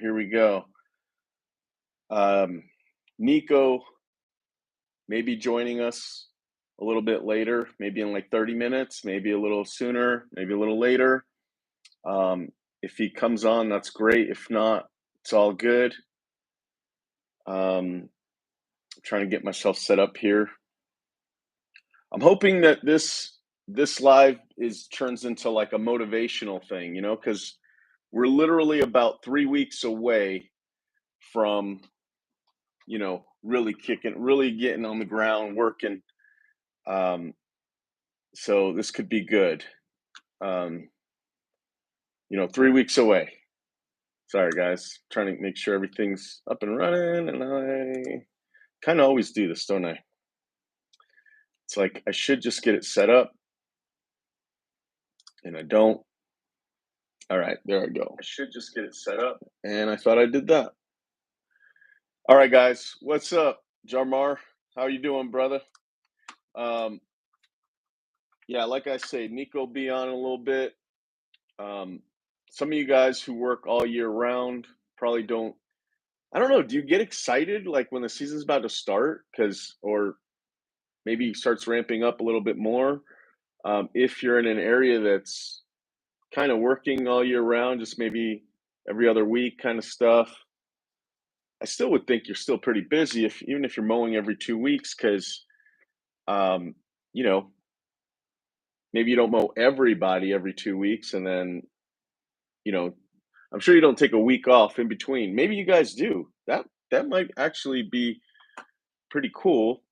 Here we go. Um, Nico may be joining us a little bit later, maybe in like 30 minutes, maybe a little sooner, maybe a little later. Um, if he comes on, that's great. If not, it's all good. Trying to get myself set up here. I'm hoping that this live is turns into like a motivational thing, because we're literally about 3 weeks away from really kicking, really getting on the ground, working. Um, so this could be good. Um, 3 weeks away. Sorry, guys. Trying to make sure everything's up and running, and I kind of always do this, don't I? It's like I should just get it set up, and I don't. All right, there I go. I should just get it set up, and I thought I did that. All right, guys, what's up, Jarmar? How you doing, brother? Um, yeah, like I say, Nico be on in a little bit. Um, some of you guys who work all year round probably don't. I don't know. Do you get excited like when the season's about to start? Or maybe starts ramping up a little bit more. If you're in an area that's kind of working all year round, just maybe every other week kind of stuff. I still would think you're still pretty busy if even if you're mowing every 2 weeks, because um, you know maybe you don't mow everybody every 2 weeks, and then you know I'm sure you don't take a week off in between. Maybe you guys do. That might actually be pretty cool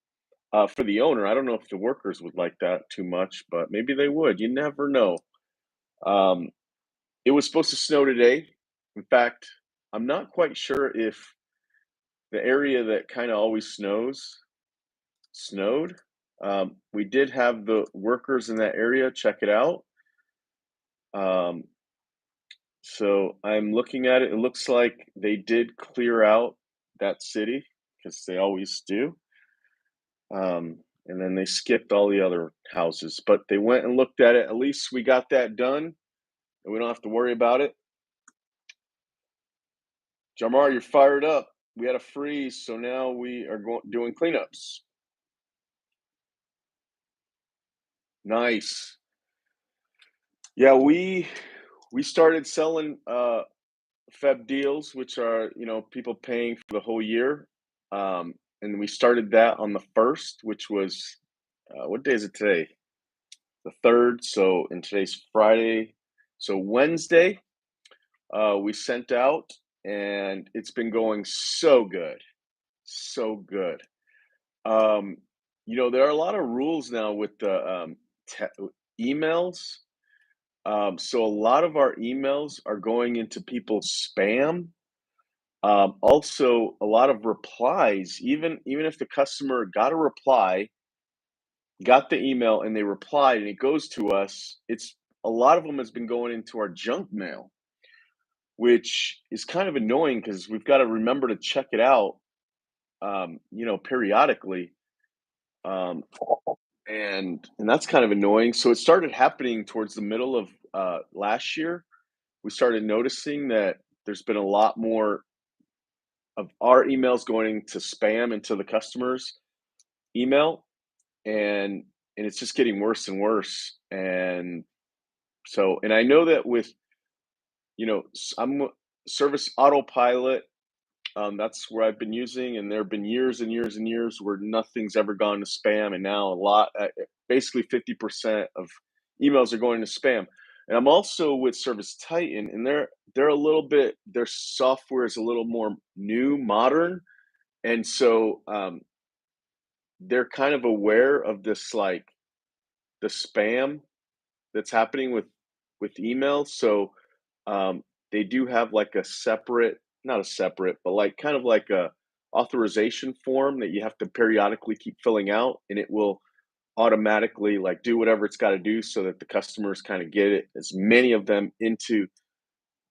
for the owner. I don't know if the workers would like that too much, but maybe they would. You never know. Um, it was supposed to snow today. In fact, I'm not quite sure if the area that kind of always snowed. We did have the workers in that area check it out. Um, so I'm looking at it. It looks like they did clear out that city because they always do. And then they skipped all the other houses, but they went and looked at it. At least we got that done, and we don't have to worry about it. Jamar, you're fired up. We had a freeze, so now we are doing cleanups. Nice. Yeah, we started selling Feb deals, which are people paying for the whole year, and we started that on the first, which was what day is it today? The third. So and today's Friday. So Wednesday, we sent out, and it's been going so good, so good. Um, there are a lot of rules now with the emails. So a lot of our emails are going into people's spam. Also, a lot of replies, even if the customer got a reply, got the email, and they replied, and it goes to us, it's a lot of them has been going into our junk mail, which is kind of annoying because we've got to remember to check it out, periodically. Um, and that's kind of annoying. So it started happening towards the middle of last year. We started noticing that there's been a lot more of our emails going to spam into the customer's email, and it's just getting worse and worse. And so, and I know that with I'm service autopilot. That's where I've been using, and there have been years and years and years where nothing's ever gone to spam, and now basically 50% of emails are going to spam. And I'm also with Service Titan, and they're a little bit their software is a little more new, modern, and so they're kind of aware of this, like the spam that's happening with emails. So um, they do have like a separate, not a separate, but like kind of like a authorization form that you have to periodically keep filling out, and it will automatically like do whatever it's got to do so that the customers kind of get it, as many of them into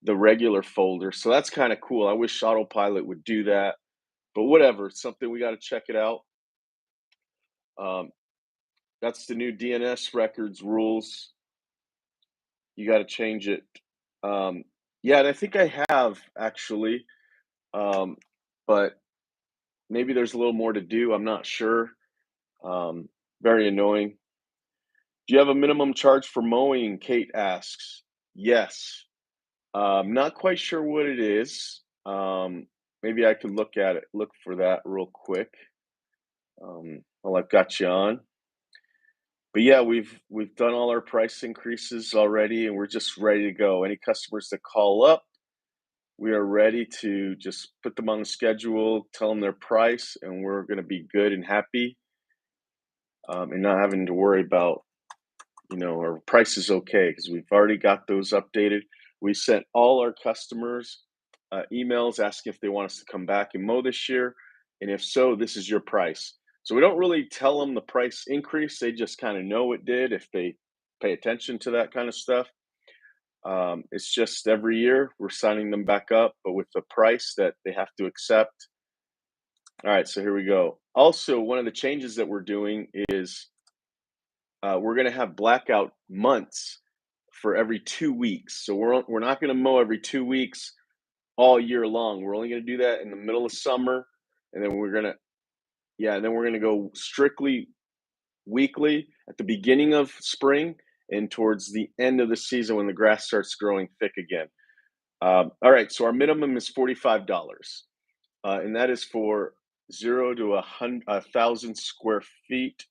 the regular folder. So that's kind of cool. I wish Autopilot would do that, but whatever. It's something we got to check it out. Um, that's the new DNS records rules. You got to change it. Um, Yeah, and I think I have actually, um, but maybe there's a little more to do. I'm not sure. Um, Very annoying. Do you have a minimum charge for mowing? Kate asks. Yes. Not quite sure what it is. Maybe I could look for that real quick. While I've got you on. But yeah, we've done all our price increases already, and we're just ready to go. Any customers that call up, we are ready to just put them on the schedule, tell them their price, and we're going to be good and happy, and not having to worry about our price is okay because we've already got those updated. We sent all our customers emails asking if they want us to come back and mow this year, and if so, this is your price. So we don't really tell them the price increase; they just kind of know it did if they pay attention to that kind of stuff. It's just every year we're signing them back up, but with the price that they have to accept. All right, so here we go. Also, one of the changes that we're doing is we're going to have blackout months for every 2 weeks. So we're not going to mow every 2 weeks all year long. We're only going to do that in the middle of summer, and then we're gonna go strictly weekly at the beginning of spring and towards the end of the season when the grass starts growing thick again. All right, so our minimum is $45, and that is for 0 to 1,000 square feet,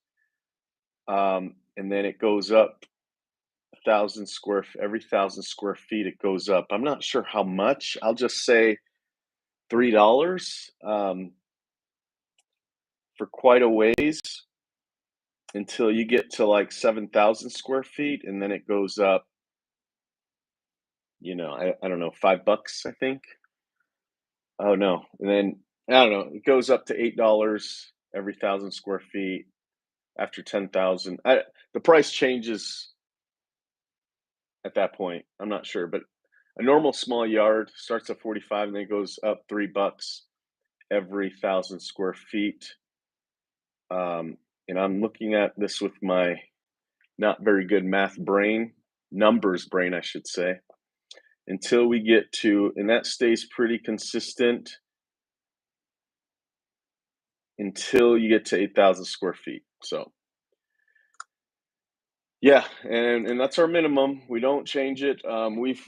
and then it goes up every 1,000 square feet it goes up. I'm not sure how much. I'll just say $3 for quite a ways until you get to like 7,000 square feet, and then it goes up. I don't know, $5, I think. Oh no, and then I don't know. It goes up to $8 every 1,000 square feet after 10,000. The price changes at that point. I'm not sure, but a normal small yard starts at 45 and then goes up $3 every 1,000 square feet. And I'm looking at this with my not very good math brain, numbers brain, I should say, until we get to, and that stays pretty consistent until you get to 8,000 square feet. So, yeah, and that's our minimum. We don't change it.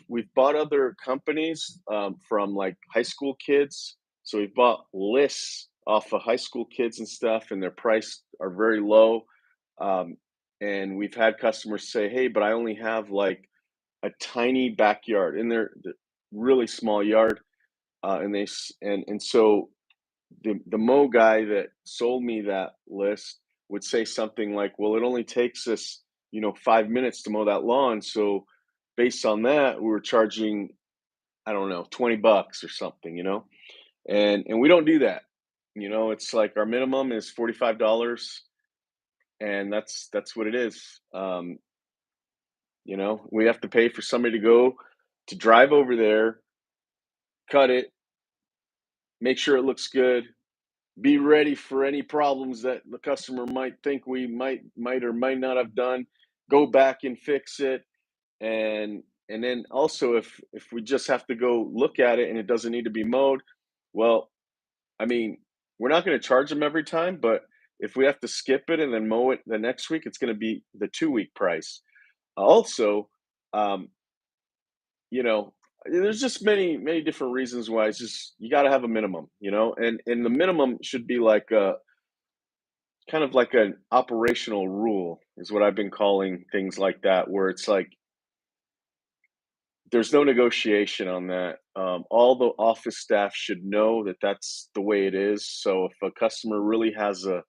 We've bought other companies from like high school kids. So we've bought lists off of high school kids and stuff, and their price are very low. Um, and we've had customers say, "Hey, but I only have like a tiny backyard in their really small yard," and so the Mo guy that sold me that list would say something like, "Well, it only takes us, 5 minutes to mow that lawn." So based on that, we were charging, I don't know, $20 or something, and we don't do that. It's like our minimum is $45, and that's what it is. We have to pay for somebody to drive over there, cut it, make sure it looks good, be ready for any problems that the customer might think we might or might not have done, go back and fix it, and then also if we just have to go look at it and it doesn't need to be mowed, well, I mean, we're not going to charge them every time, but if we have to skip it and then mow it the next week, it's going to be the 2 week price. Also, um, you know, there's just many different reasons why it's just you got to have a minimum, and the minimum should be like a kind of like an operational rule is what I've been calling things like that, where it's like there's no negotiation on that. All the office staff should know that that's the way it is. So if a customer really has a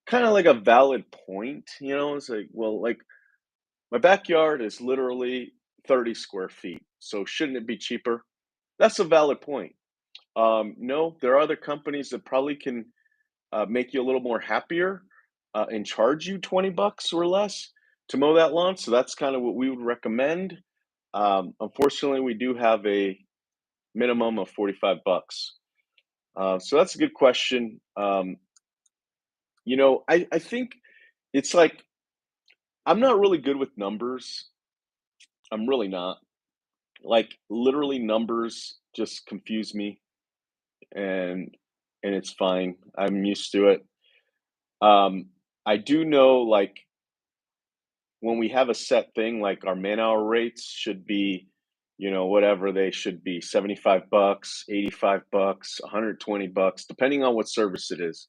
kind of like a valid point, it's like, well, like my backyard is literally 30 square feet. So shouldn't it be cheaper? That's a valid point. No, there are other companies that probably can make you a little more happier and charge you $20 or less to mow that lawn. So that's kind of what we would recommend. Unfortunately, we do have a minimum of $45. So that's a good question. I think it's like I'm not really good with numbers. I'm really not. Like, literally numbers just confuse me, and it's fine. I'm used to it. Um, I do know, like, when we have a set thing, like our man-hour rates should be, whatever they should be, 75 bucks, 85 bucks, 120 bucks, depending on what service it is.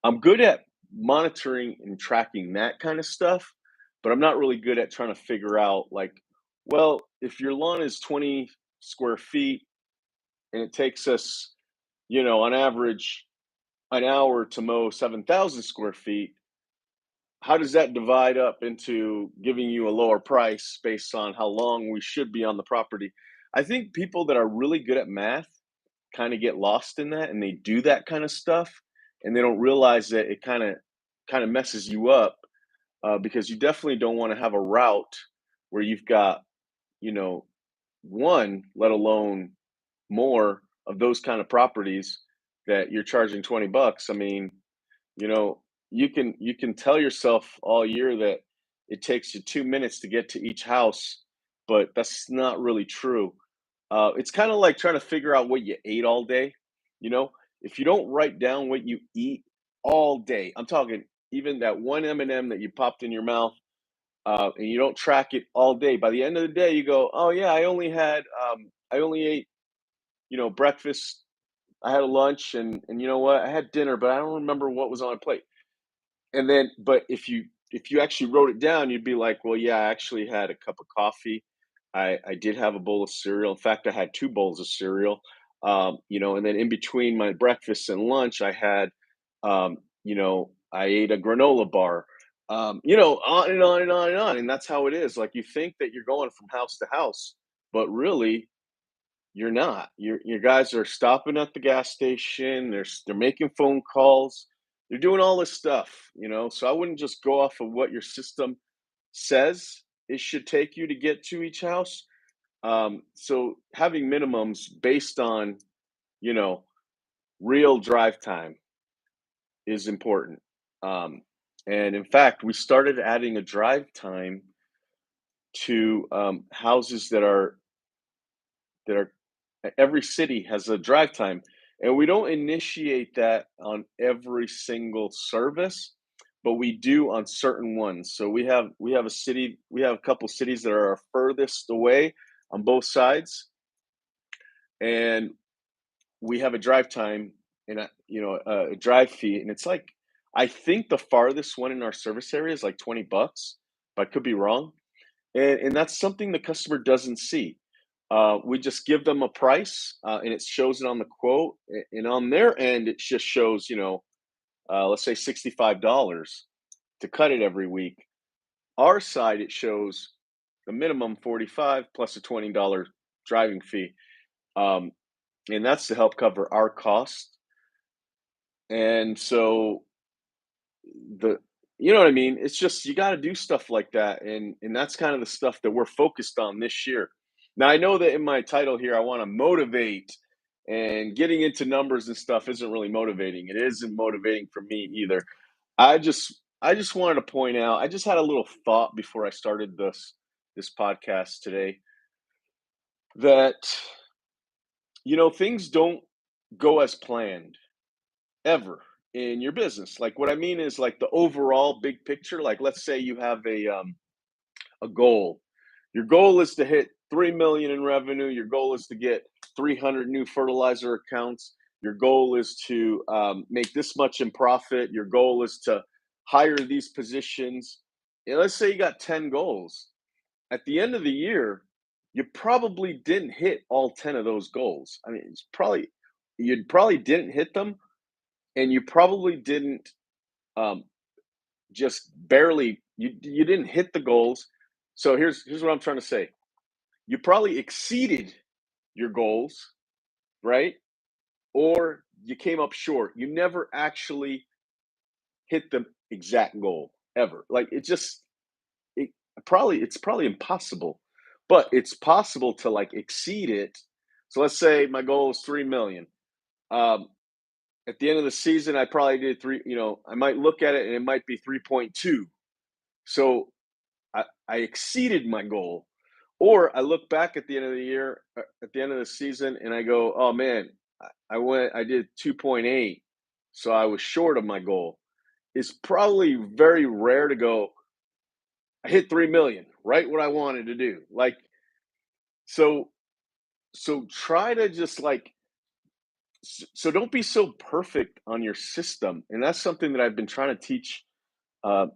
I'm good at monitoring and tracking that kind of stuff, but I'm not really good at trying to figure out, like, well, if your lawn is 20 square feet and it takes us, on average an hour to mow 7,000 square feet, how does that divide up into giving you a lower price based on how long we should be on the property? I think people that are really good at math kind of get lost in that, and they do that kind of stuff, and they don't realize that it kind of messes you up, because you definitely don't want to have a route where you've got, you know one, let alone more of those kind of properties that you're charging 20 bucks. I mean, you know, you can tell yourself all year that it takes you 2 minutes to get to each house, but that's not really true. It's kind of like trying to figure out what you ate all day. You know, if you don't write down what you eat all day, I'm talking even that one M&M that you popped in your mouth, and you don't track it all day. By the end of the day, you go, "Oh yeah, I only ate, breakfast. I had a lunch, and you know what? I had dinner, but I don't remember what was on my plate." And then, but if you actually wrote it down, you'd be like, "Well, yeah, I actually had a cup of coffee. I did have a bowl of cereal. In fact, I had 2 bowls of cereal. And then in between my breakfast and lunch, I had, I ate a granola bar." On and on and on and on. And that's how it is. Like, you think that you're going from house to house, but really you're not. Your guys are stopping at the gas station. They're making phone calls. They're doing all this stuff. So I wouldn't just go off of what your system says it should take you to get to each house. So having minimums based on, you know, real drive time is important. Um, and in fact, we started adding a drive time to, houses that are every city has a drive time, and we don't initiate that on every single service, but we do on certain ones. So we have a couple cities that are our furthest away on both sides, and we have a drive time and a drive fee, and it's like, I think the farthest one in our service area is like 20 bucks, but I could be wrong. And that's something the customer doesn't see. We just give them a price, and it shows it on the quote, and on their end, it just shows, let's say $65 to cut it every week. Our side, it shows the minimum 45 plus a $20 driving fee, um, and that's to help cover our costs. And so the you know what I mean? It's just, you gotta do stuff like that, and that's kind of the stuff that we're focused on this year. Now, I know that in my title here, I wanna motivate, and getting into numbers and stuff isn't really motivating. It isn't motivating for me either. I just wanted to point out, I just had a little thought before I started this podcast today, that, things don't go as planned ever in your business. Like, what I mean is, like, the overall big picture. Like, let's say you have a goal. Your goal is to hit 3 million in revenue. Your goal is to get 300 new fertilizer accounts. Your goal is to, make this much in profit. Your goal is to hire these positions. And let's say you got 10 goals. At the end of the year, you probably didn't hit all 10 of those goals. I mean, you probably didn't hit them, and you probably didn't, um, just barely, you didn't hit the goals. So here's what I'm trying to say. You probably exceeded your goals, right? Or you came up short. You never actually hit the exact goal ever. Like, it it's probably impossible, but it's possible to, like, exceed it. So let's say my goal is 3 million. Um, at the end of the season, I probably did I might look at it and it might be 3.2. So I exceeded my goal. Or I look back at the end of the year, at the end of the season, and I go, "Oh man, I did 2.8, so I was short of my goal." It's probably very rare to go, "I hit 3 million, right what I wanted to do." Like, so try to just like so don't be so perfect on your system, and that's something that I've been trying to teach uh,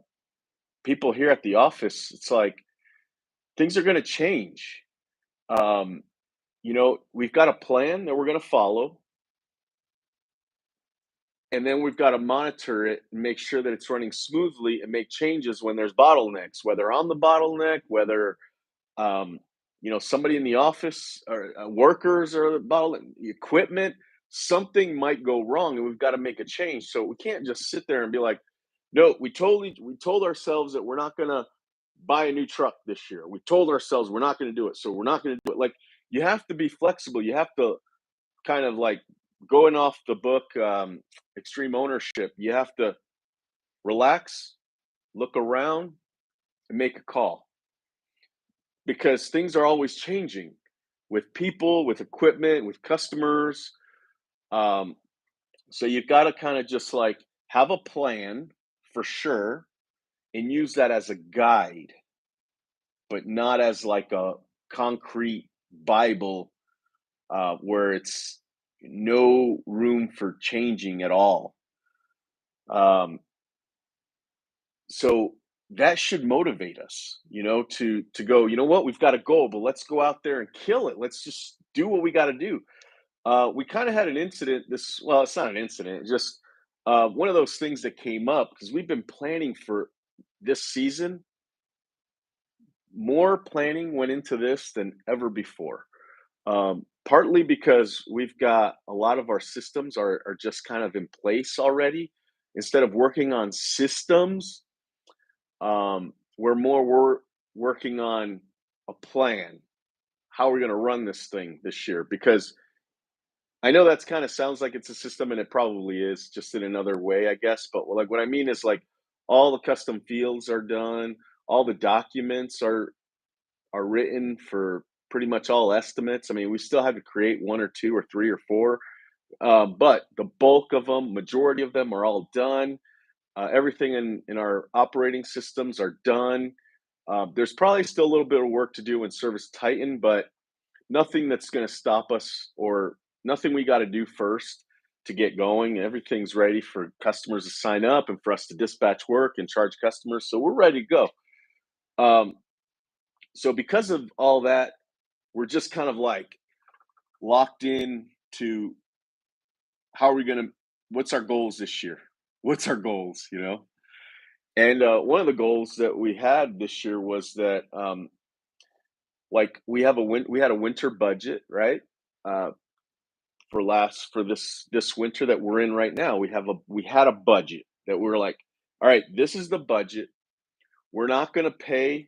people here at the office. It's like things are going to change. Um, we've got a plan that we're going to follow, and then we've got to monitor it and make sure that it's running smoothly and make changes when there's bottlenecks, whether on the bottleneck, whether um, somebody in the office or workers or the bottleneck, equipment, something might go wrong, and we've got to make a change. So we can't just sit there and be like, no, we told ourselves that we're not going to buy a new truck this year. We told ourselves we're not going to do it, so we're not going to do it. Like, you have to be flexible. You have to kind of like, going off the book, Extreme Ownership, you have to relax, look around, and make a call, because things are always changing with people, with equipment, with customers. Um, so you've got to kind of just like have a plan for sure and use that as a guide, but not as like a concrete Bible where it's no room for changing at all. Um, so that should motivate us, to go, you know what, we've got a goal, but let's go out there and kill it. Let's just do what we got to do. We kind of had an incident this, well, it's not an incident, it's just one of those things that came up because we've been planning for this season. More planning went into this than ever before. Partly because we've got a lot of our systems are just kind of in place already. Instead of working on systems, we're working on a plan. How we're going to run this thing this year? Because I know that's kind of sounds like it's a system, and it probably is, just in another way, I guess. But like what I mean is like all the custom fields are done, all the documents are written for pretty much all estimates. I mean, we still have to create one or two or three or four, but the bulk of them, majority of them, are all done. Everything in our operating systems are done. There's probably still a little bit of work to do in Service Titan, but nothing that's going to stop us, or nothing we got to do first to get going. Everything's ready for customers to sign up and for us to dispatch work and charge customers. So we're ready to go. Um, so because of all that, we're just kind of like locked in to how are we going to, what's our goals this year? What's our goals? And one of the goals that we had this year was that, like, we had a winter budget, right? Uh, for this winter that we're in right now, we had a budget that we were like, all right, this is the budget. We're not going to pay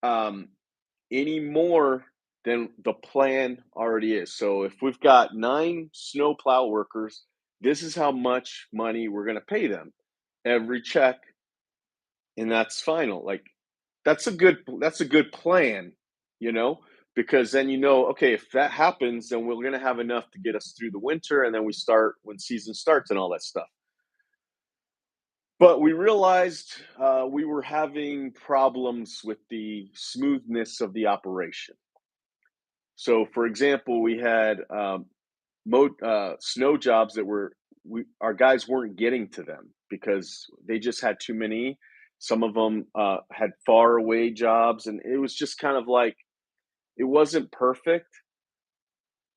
um, any more than the plan already is. So if we've got 9 snowplow workers, this is how much money we're going to pay them every check, and that's final. Like, that's a good plan, you know, because then okay, if that happens, then we're going to have enough to get us through the winter, and then we start when season starts and all that stuff. But we realized we were having problems with the smoothness of the operation. So, for example, we had snow jobs that our guys weren't getting to them because they just had too many. Some of them had far away jobs, and it was just kind of like it wasn't perfect.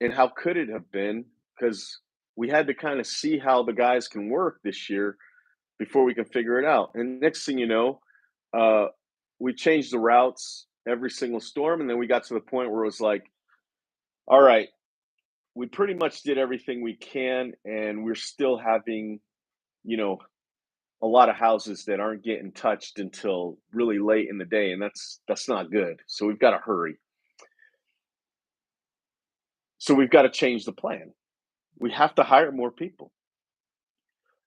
And how could it have been? Because we had to kind of see how the guys can work this year before we can figure it out. And next thing you know, uh, we changed the routes every single storm, and then we got to the point where it was like, all right, we pretty much did everything we can, and we're still having, you know, a lot of houses that aren't getting touched until really late in the day, and that's not good. So we've got to hurry. So we've got to change the plan. We have to hire more people.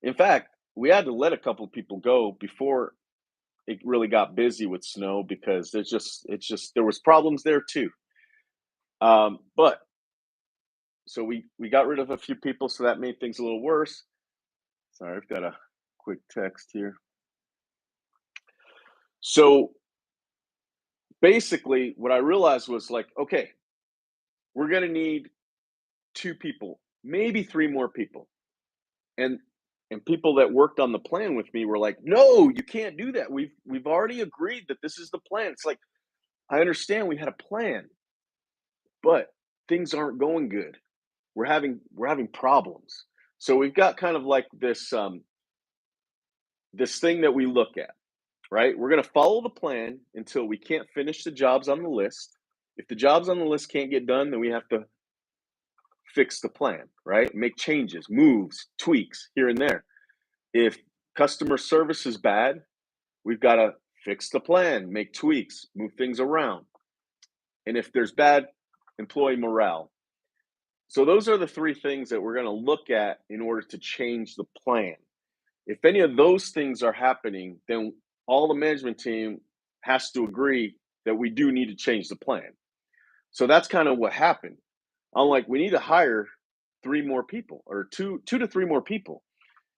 In fact, we had to let a couple of people go before it really got busy with snow because there was problems there too. But so we got rid of a few people, so that made things a little worse. Sorry, I've got a quick text here. So basically, what I realized was like, okay, we're gonna need 2 people, maybe 3 more people. And people that worked on the plan with me were like, "No, you can't do that. We've already agreed that this is the plan." It's like, I understand we had a plan, but things aren't going good. We're having problems. So we've got kind of like this thing that we look at, right? We're going to follow the plan until we can't finish the jobs on the list. If the jobs on the list can't get done, then we have to fix the plan, right? Make changes, moves, tweaks here and there. If customer service is bad, we've got to fix the plan, make tweaks, move things around. And if there's bad employee morale, so those are the 3 things that we're going to look at in order to change the plan. If any of those things are happening, then all the management team has to agree that we do need to change the plan. So that's kind of what happened. I'm like, we need to hire 3 more people, or two to 3 more people.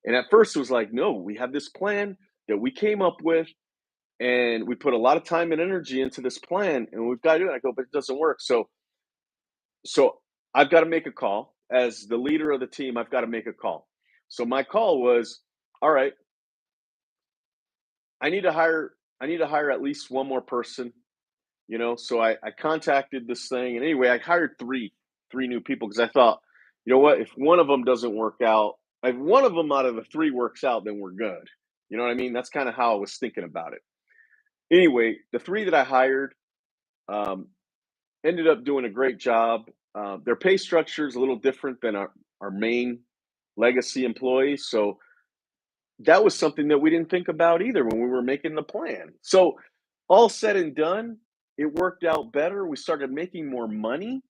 And at first it was like, no, we have this plan that we came up with, and we put a lot of time and energy into this plan, and we've got to do it. I go, but it doesn't work. So I've got to make a call as the leader of the team. I've got to make a call. So my call was, all right, I need to hire I need to hire at least 1 more person. So I contacted this thing, and anyway, I hired three new people because I thought, you know what, if one of them doesn't work out, if one of them out of the 3 works out, then we're good. You know what I mean? That's kind of how I was thinking about it. Anyway, the 3 that I hired um, ended up doing a great job. Their pay structure is a little different than our main legacy employees, so that was something that we didn't think about either when we were making the plan. So, all said and done, it worked out better. We started making more money,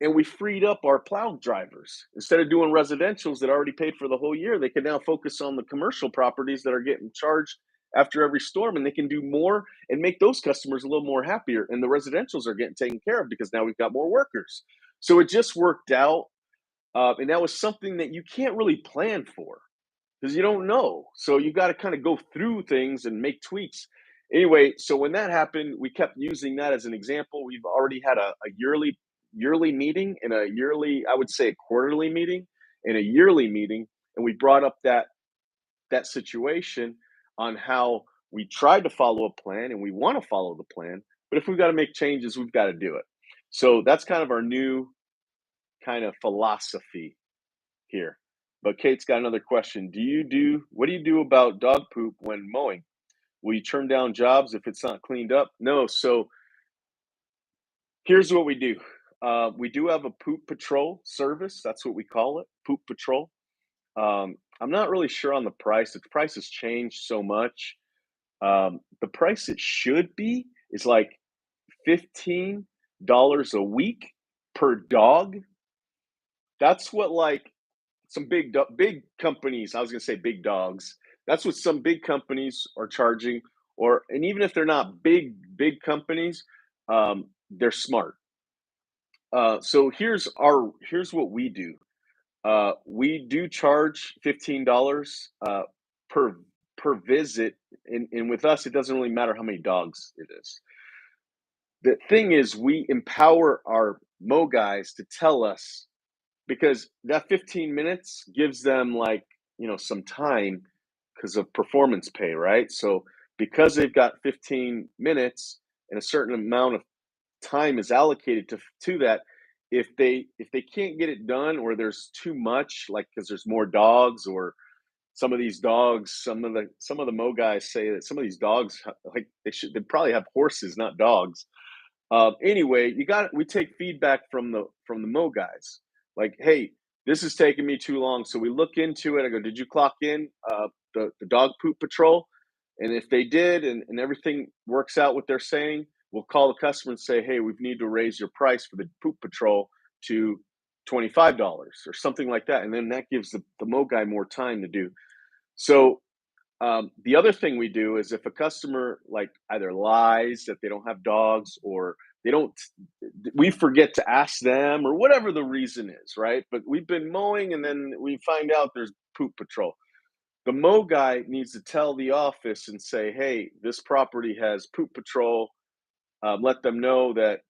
and we freed up our plow drivers. Instead of doing residentials that already paid for the whole year, they can now focus on the commercial properties that are getting charged after every storm, and they can do more and make those customers a little more happier. And the residentials are getting taken care of because now we've got more workers. So it just worked out. And that was something that you can't really plan for because you don't know. So you got to kind of go through things and make tweaks. Anyway, so when that happened, we kept using that as an example. We've already had a yearly meeting, and a yearly, I would say, a quarterly meeting and a yearly meeting, and we brought up that situation on how we tried to follow a plan and we want to follow the plan, but if we've got to make changes, we've got to do it. So that's kind of our new kind of philosophy here. But Kate's got another question. What do you do about dog poop when mowing? Will you turn down jobs if it's not cleaned up? No. So here's what we do. We do have a poop patrol service. That's what we call it, poop patrol. I'm not really sure on the price. The price has changed so much. The price it should be is like $15 a week per dog. That's what like some big companies, I was gonna say big dogs. That's what some big companies are charging, and even if they're not big companies, they're smart. So here's what we do. We do charge $15 per visit, and with us, it doesn't really matter how many dogs it is. The thing is, we empower our Mo guys to tell us, because that 15 minutes gives them like, some time because of performance pay, right? So because they've got 15 minutes and a certain amount of time is allocated to that, if they can't get it done, or there's too much, like because there's more dogs, or some of these dogs, some of the Mo guys say that some of these dogs like they probably have horses, not dogs. Anyway, we take feedback from the Mo guys. Like, hey, this is taking me too long. So we look into it. I go, did you clock in the dog poop patrol? And if they did, and everything works out what they're saying, we'll call the customer and say, hey, we need to raise your price for the poop patrol to $25 or something like that. And then that gives the Mo guy more time to do. So The other thing we do is if a customer like either lies that they don't have dogs or they don't, we forget to ask them or whatever the reason is, right? But we've been mowing and then we find out there's poop patrol. The mow guy needs to tell the office and say, "Hey, this property has poop patrol. Let them know that.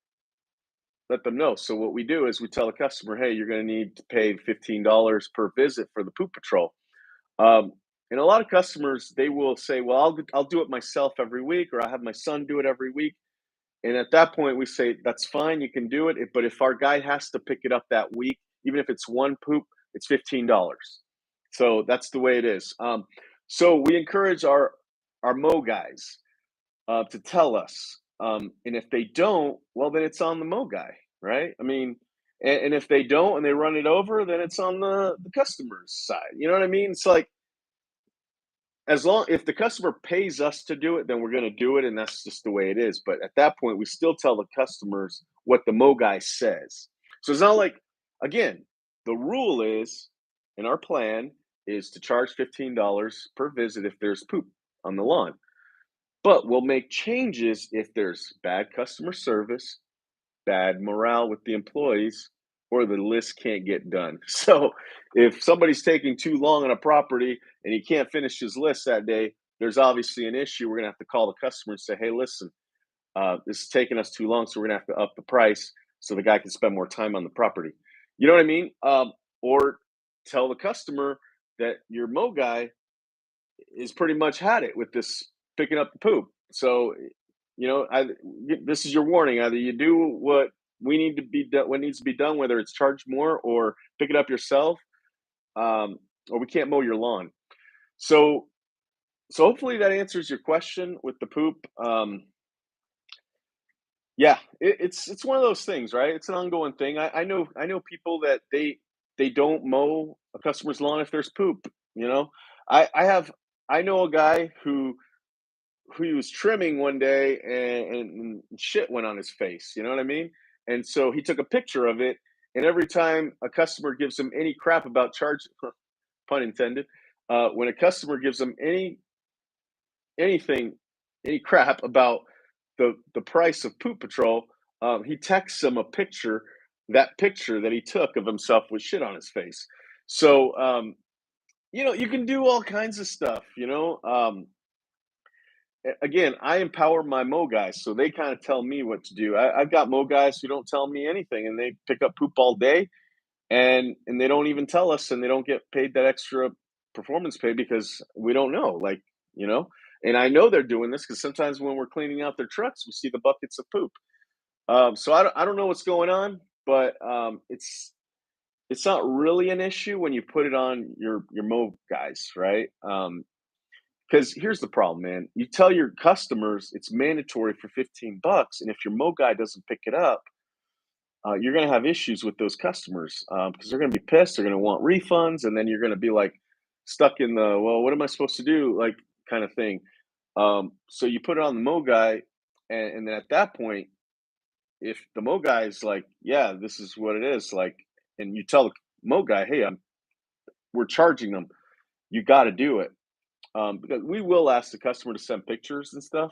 Let them know." So what we do is we tell the customer, "Hey, you're going to need to pay $15 per visit for the poop patrol." Um, and a lot of customers, they will say, "Well, I'll do it myself every week, or I have my son do it every week." And at that point, we say, "That's fine, you can do it. But if our guy has to pick it up that week, even if it's one poop, it's $15." So that's the way it is. So we encourage our Mo guys to tell us, and if they don't, well, then it's on the Mo guy, right? I mean, and if they don't and they run it over, then it's on the customer's side. You know what I mean? It's like as long if the customer pays us to do it, then we're gonna do it, and that's just the way it is. But at that point, we still tell the customers what the Mo guy says. So it's not like again, the rule is in our plan is to charge $15 per visit if there's poop on the lawn. But we'll make changes if there's bad customer service, bad morale with the employees, or the list can't get done. So if somebody's taking too long on a property and he can't finish his list that day, there's obviously an issue. We're gonna have to call the customer and say, "Hey, listen, this is taking us too long, so we're gonna have to up the price so the guy can spend more time on the property." You know what I mean? Or tell the customer that your Mo guy is pretty much had it with this picking up the poop. So, this is your warning. Either you do what we need to be done, what needs to be done, whether it's charge more or pick it up yourself, um, or we can't mow your lawn. So, so hopefully that answers your question with the poop. Yeah, it's one of those things, right? It's an ongoing thing. I know people that they don't mow a customer's lawn if there's poop. You know, I know a guy who he was trimming one day and shit went on his face. You know what I mean? And so he took a picture of it. And every time a customer gives him any crap about charge, pun intended, when a customer gives him anything, any crap about the price of Poop Patrol, he texts him a picture, that picture that he took of himself with shit on his face. So you can do all kinds of stuff. Again, I empower my Mo guys, so they kind of tell me what to do. I've got Mo guys who don't tell me anything, and they pick up poop all day, and they don't even tell us, and they don't get paid that extra performance pay because we don't know, like you know. And I know they're doing this because sometimes when we're cleaning out their trucks, we see the buckets of poop. So I don't know what's going on, but it's not really an issue when you put it on your Mo guys, right? Because here's the problem, man. You tell your customers it's mandatory for $15, and if your Mo guy doesn't pick it up, you're going to have issues with those customers because they're going to be pissed. They're going to want refunds, and then you're going to be like stuck in the well, what am I supposed to do? Like kind of thing. So you put it on the Mo guy, and then at that point, if the Mo guy is like, yeah, this is what it is, like, and you tell the Mo guy, hey, we're charging them, you got to do it. Because we will ask the customer to send pictures and stuff,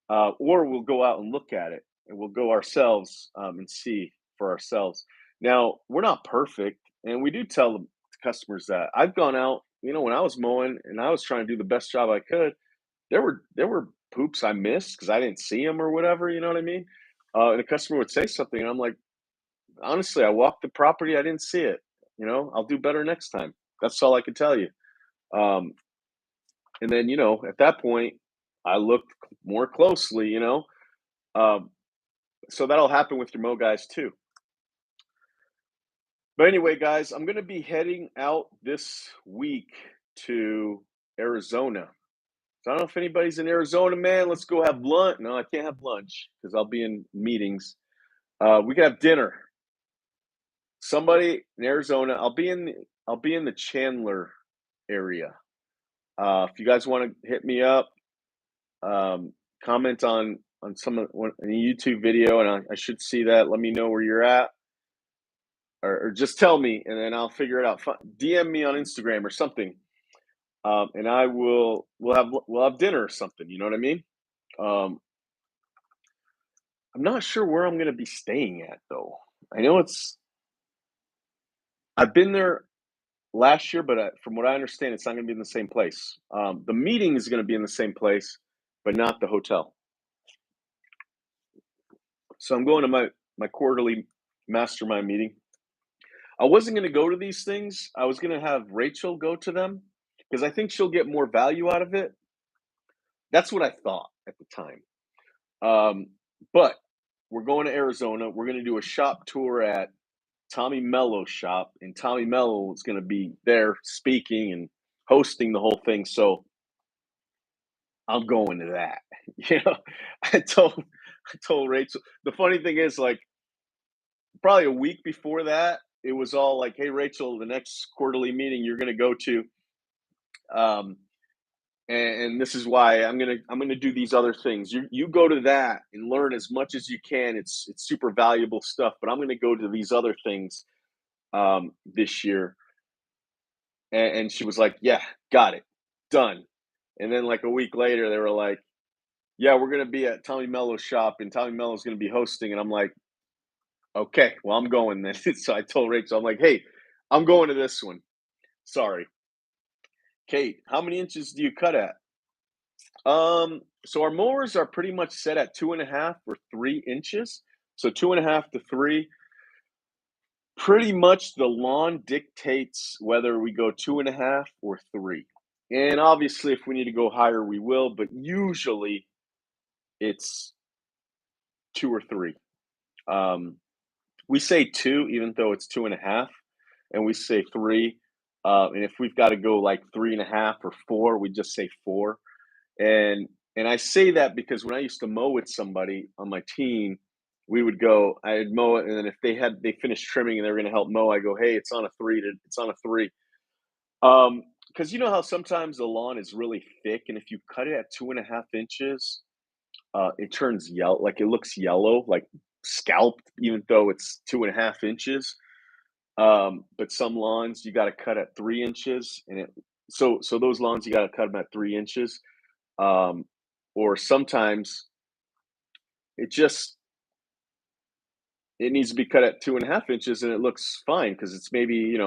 or we'll go out and look at it, and we'll go ourselves and see for ourselves. Now, we're not perfect, and we do tell the customers that. I've gone out, when I was mowing and I was trying to do the best job I could. There were poops I missed because I didn't see them or whatever. You know what I mean? And a customer would say something, and I'm like, honestly, I walked the property, I didn't see it. I'll do better next time. That's all I can tell you. Um, and then, at that point, I looked more closely, Um, so that'll happen with your Mo guys too. But anyway, guys, I'm going to be heading out this week to Arizona. So I don't know if anybody's in Arizona, man. Let's go have lunch. No, I can't have lunch because I'll be in meetings. We can have dinner. Somebody in Arizona. I'll be in the Chandler area. If you guys want to hit me up, um, comment on some of a YouTube video, and I should see that. Let me know where you're at, or just tell me, and then I'll figure it out. DM me on Instagram or something. and we'll have dinner or something. You know what I mean? Um, I'm not sure where I'm gonna be staying at though. I know I've been there last year, but from what I understand, it's not gonna be in the same place. The meeting is gonna be in the same place, but not the hotel. So I'm going to my quarterly mastermind meeting. I wasn't gonna go to these things. I was gonna have Rachel go to them because I think she'll get more value out of it. That's what I thought at the time. Um, but we're going to Arizona. We're gonna do a shop tour at Tommy Mello's shop, and Tommy Mello is gonna be there speaking and hosting the whole thing. So I'm going to that. You know, I told Rachel. The funny thing is, like, probably a week before that, it was all like, "Hey, Rachel, the next quarterly meeting you're going to go to, um, and this is why I'm gonna do these other things. You go to that and learn as much as you can. It's super valuable stuff. But I'm going to go to these other things this year." And she was like, "Yeah, got it, done." And then like a week later, they were like, "Yeah, we're going to be at Tommy Mello's shop, and Tommy Mello's going to be hosting." And I'm like, "Okay, well, I'm going then." So I told Rachel, I'm like, "Hey, I'm going to this one. Sorry." Kate, how many inches do you cut at? So our mowers are pretty much set at 2.5 or 3 inches. So 2.5 to 3. Pretty much the lawn dictates whether we go 2.5 or 3. And obviously, if we need to go higher, we will. But usually, it's 2 or 3. Um, we say two, even though it's 2.5, and we say 3. And if we've got to go like 3.5 or 4, we just say 4. And I say that because when I used to mow with somebody on my team, we would go, I'd mow it, and then if they finished trimming and they were going to help mow, I go, "Hey, it's on a 3." Because you know how sometimes the lawn is really thick, and if you cut it at 2.5 inches, it turns yellow, like it looks yellow, like scalped, even though it's 2.5 inches. But some lawns you got to cut at 3 inches, and so those lawns you got to cut them at 3 inches. Um, or sometimes it just it needs to be cut at 2.5 inches, and it looks fine because it's maybe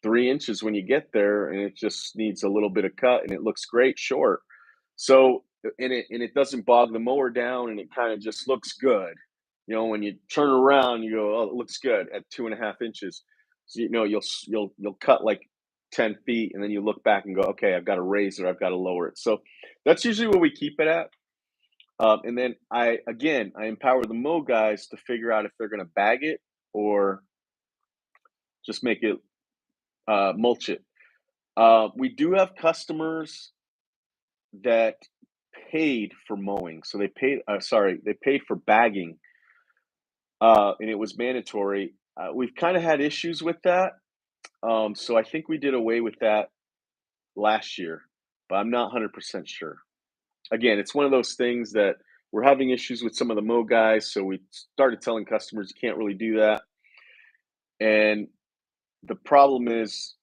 3 inches when you get there, and it just needs a little bit of cut, and it looks great short. So and it doesn't bog the mower down, and it kind of just looks good. When you turn around, you go, "Oh, it looks good at 2.5 inches." So you'll cut like 10 feet, and then you look back and go, "Okay, I've got to raise it, or I've got to lower it." So that's usually what we keep it at. And then I empower the mow guys to figure out if they're going to bag it or just make it mulch it. We do have customers that paid for mowing, so they paid. Sorry, they paid for bagging, and it was mandatory. We've kind of had issues with that, so I think we did away with that last year, but I'm not 100% sure. Again, it's one of those things that we're having issues with some of the mow guys, so we started telling customers you can't really do that. And the problem is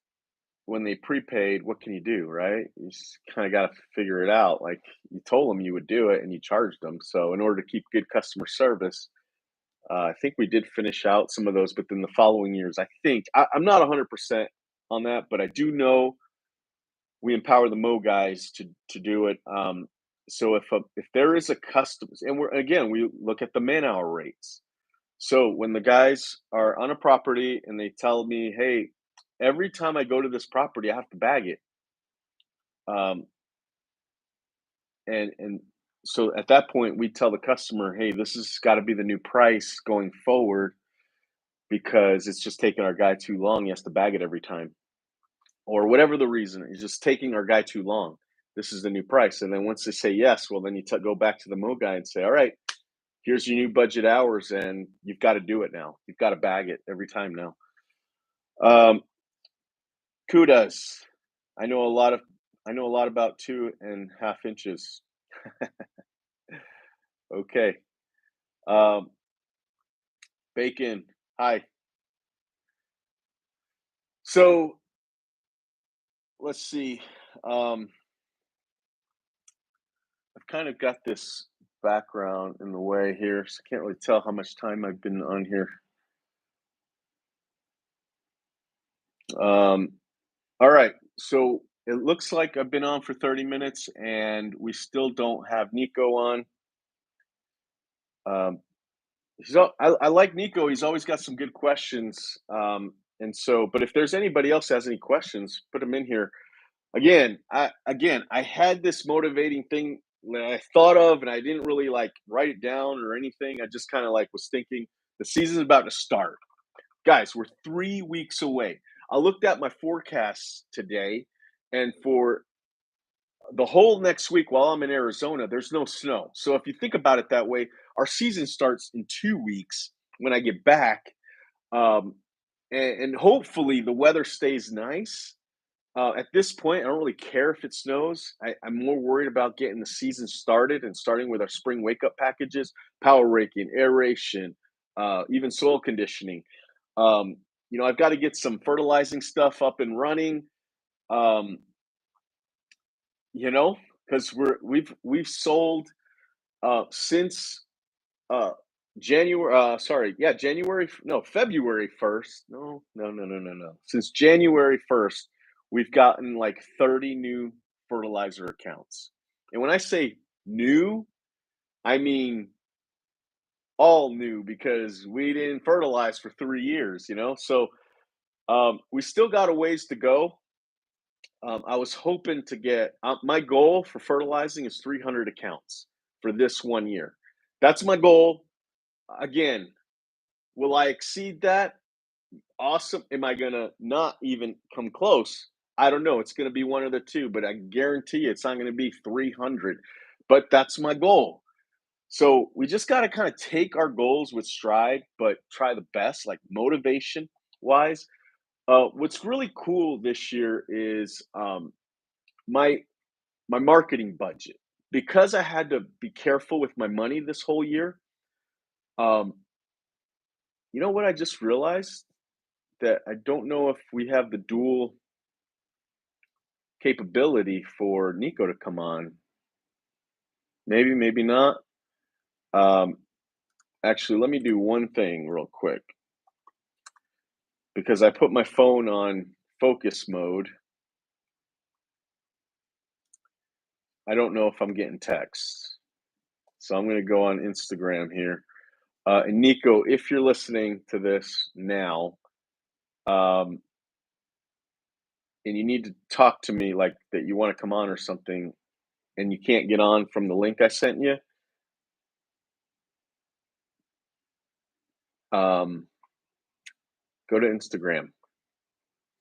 when they prepaid, what can you do, right? You just kind of got to figure it out. Like, you told them you would do it and you charged them. So in order to keep good customer service, I think we did finish out some of those, but then the following years, I'm not 100% on that, but I do know we empower the Mo guys to do it. So if there is a customer, and we look at the man hour rates. So when the guys are on a property and they tell me, "Hey, every time I go to this property, I have to bag it," um, and so at that point, we tell the customer, "Hey, this has got to be the new price going forward because it's just taking our guy too long. He has to bag it every time." Or whatever the reason is, just taking our guy too long. This is the new price. And then once they say yes, well, then you go back to the Mo guy and say, "All right, here's your new budget hours, and you've got to do it now. You've got to bag it every time now." Um, Kudos. I know a lot of I know a lot about 2.5 inches. Okay. Um, Bacon. Hi. So let's see. Um, I've kind of got this background in the way here, so I can't really tell how much time I've been on here. Um, all right. So it looks like I've been on for 30 minutes and we still don't have Nico on. Um, I like Nico. He's always got some good questions. But if there's anybody else that has any questions, put them in here. I had this motivating thing that I thought of, and I didn't really like write it down or anything. I just kind of like was thinking the season's about to start, guys. We're 3 weeks away. I looked at my forecast today, and for the whole next week while I'm in Arizona, there's no snow. So if you think about it that way, our season starts in 2 weeks when I get back, um, and hopefully the weather stays nice. At this point, I don't really care if it snows. I'm more worried about getting the season started and starting with our spring wake up packages, power raking, aeration, even soil conditioning. Um, I've got to get some fertilizing stuff up and running. Um, you know, because we've sold since uh January no, February 1st. No, no, no, no, no, no. Since January 1st, we've gotten like 30 new fertilizer accounts. And when I say new, I mean all new because we didn't fertilize for 3 years. So, we still got a ways to go. I was hoping to get my goal for fertilizing is 300 accounts for this 1 year. That's my goal. Again, will I exceed that? Awesome. Am I gonna not even come close? I don't know. It's gonna be one of the two, but I guarantee you it's not gonna be 300. But that's my goal. So we just gotta kind of take our goals with stride, but try the best, like motivation wise. What's really cool this year is my my marketing budget because I had to be careful with my money this whole year. Um, you know what I just realized that I don't know if we have the dual capability for Nico to come on. Maybe, maybe not. Um, Actually, let me do one thing real quick because I put my phone on focus mode. I don't know if I'm getting texts. So I'm going to go on Instagram here. And Nico, if you're listening to this now, um, and you need to talk to me like that you want to come on or something, and you can't get on from the link I sent you, um, go to Instagram,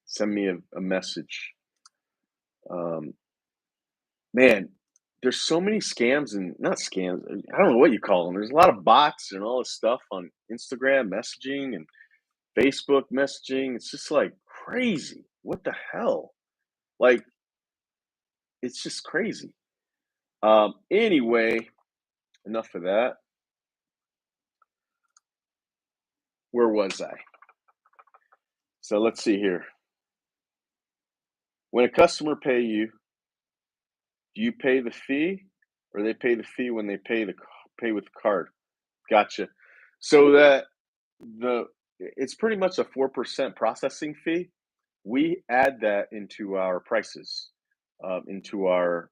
send me a message. Um, Man, there's so many scams and not scams. I don't know what you call them. There's a lot of bots and all this stuff on Instagram messaging and Facebook messaging. It's just like crazy. What the hell? Like, it's just crazy. Anyway, enough of that. Where was I? So let's see here. When a customer pay you, do you pay the fee or they pay the fee when they pay with the card? Gotcha. So that the it's pretty much a 4% processing fee. We add that into our prices, into our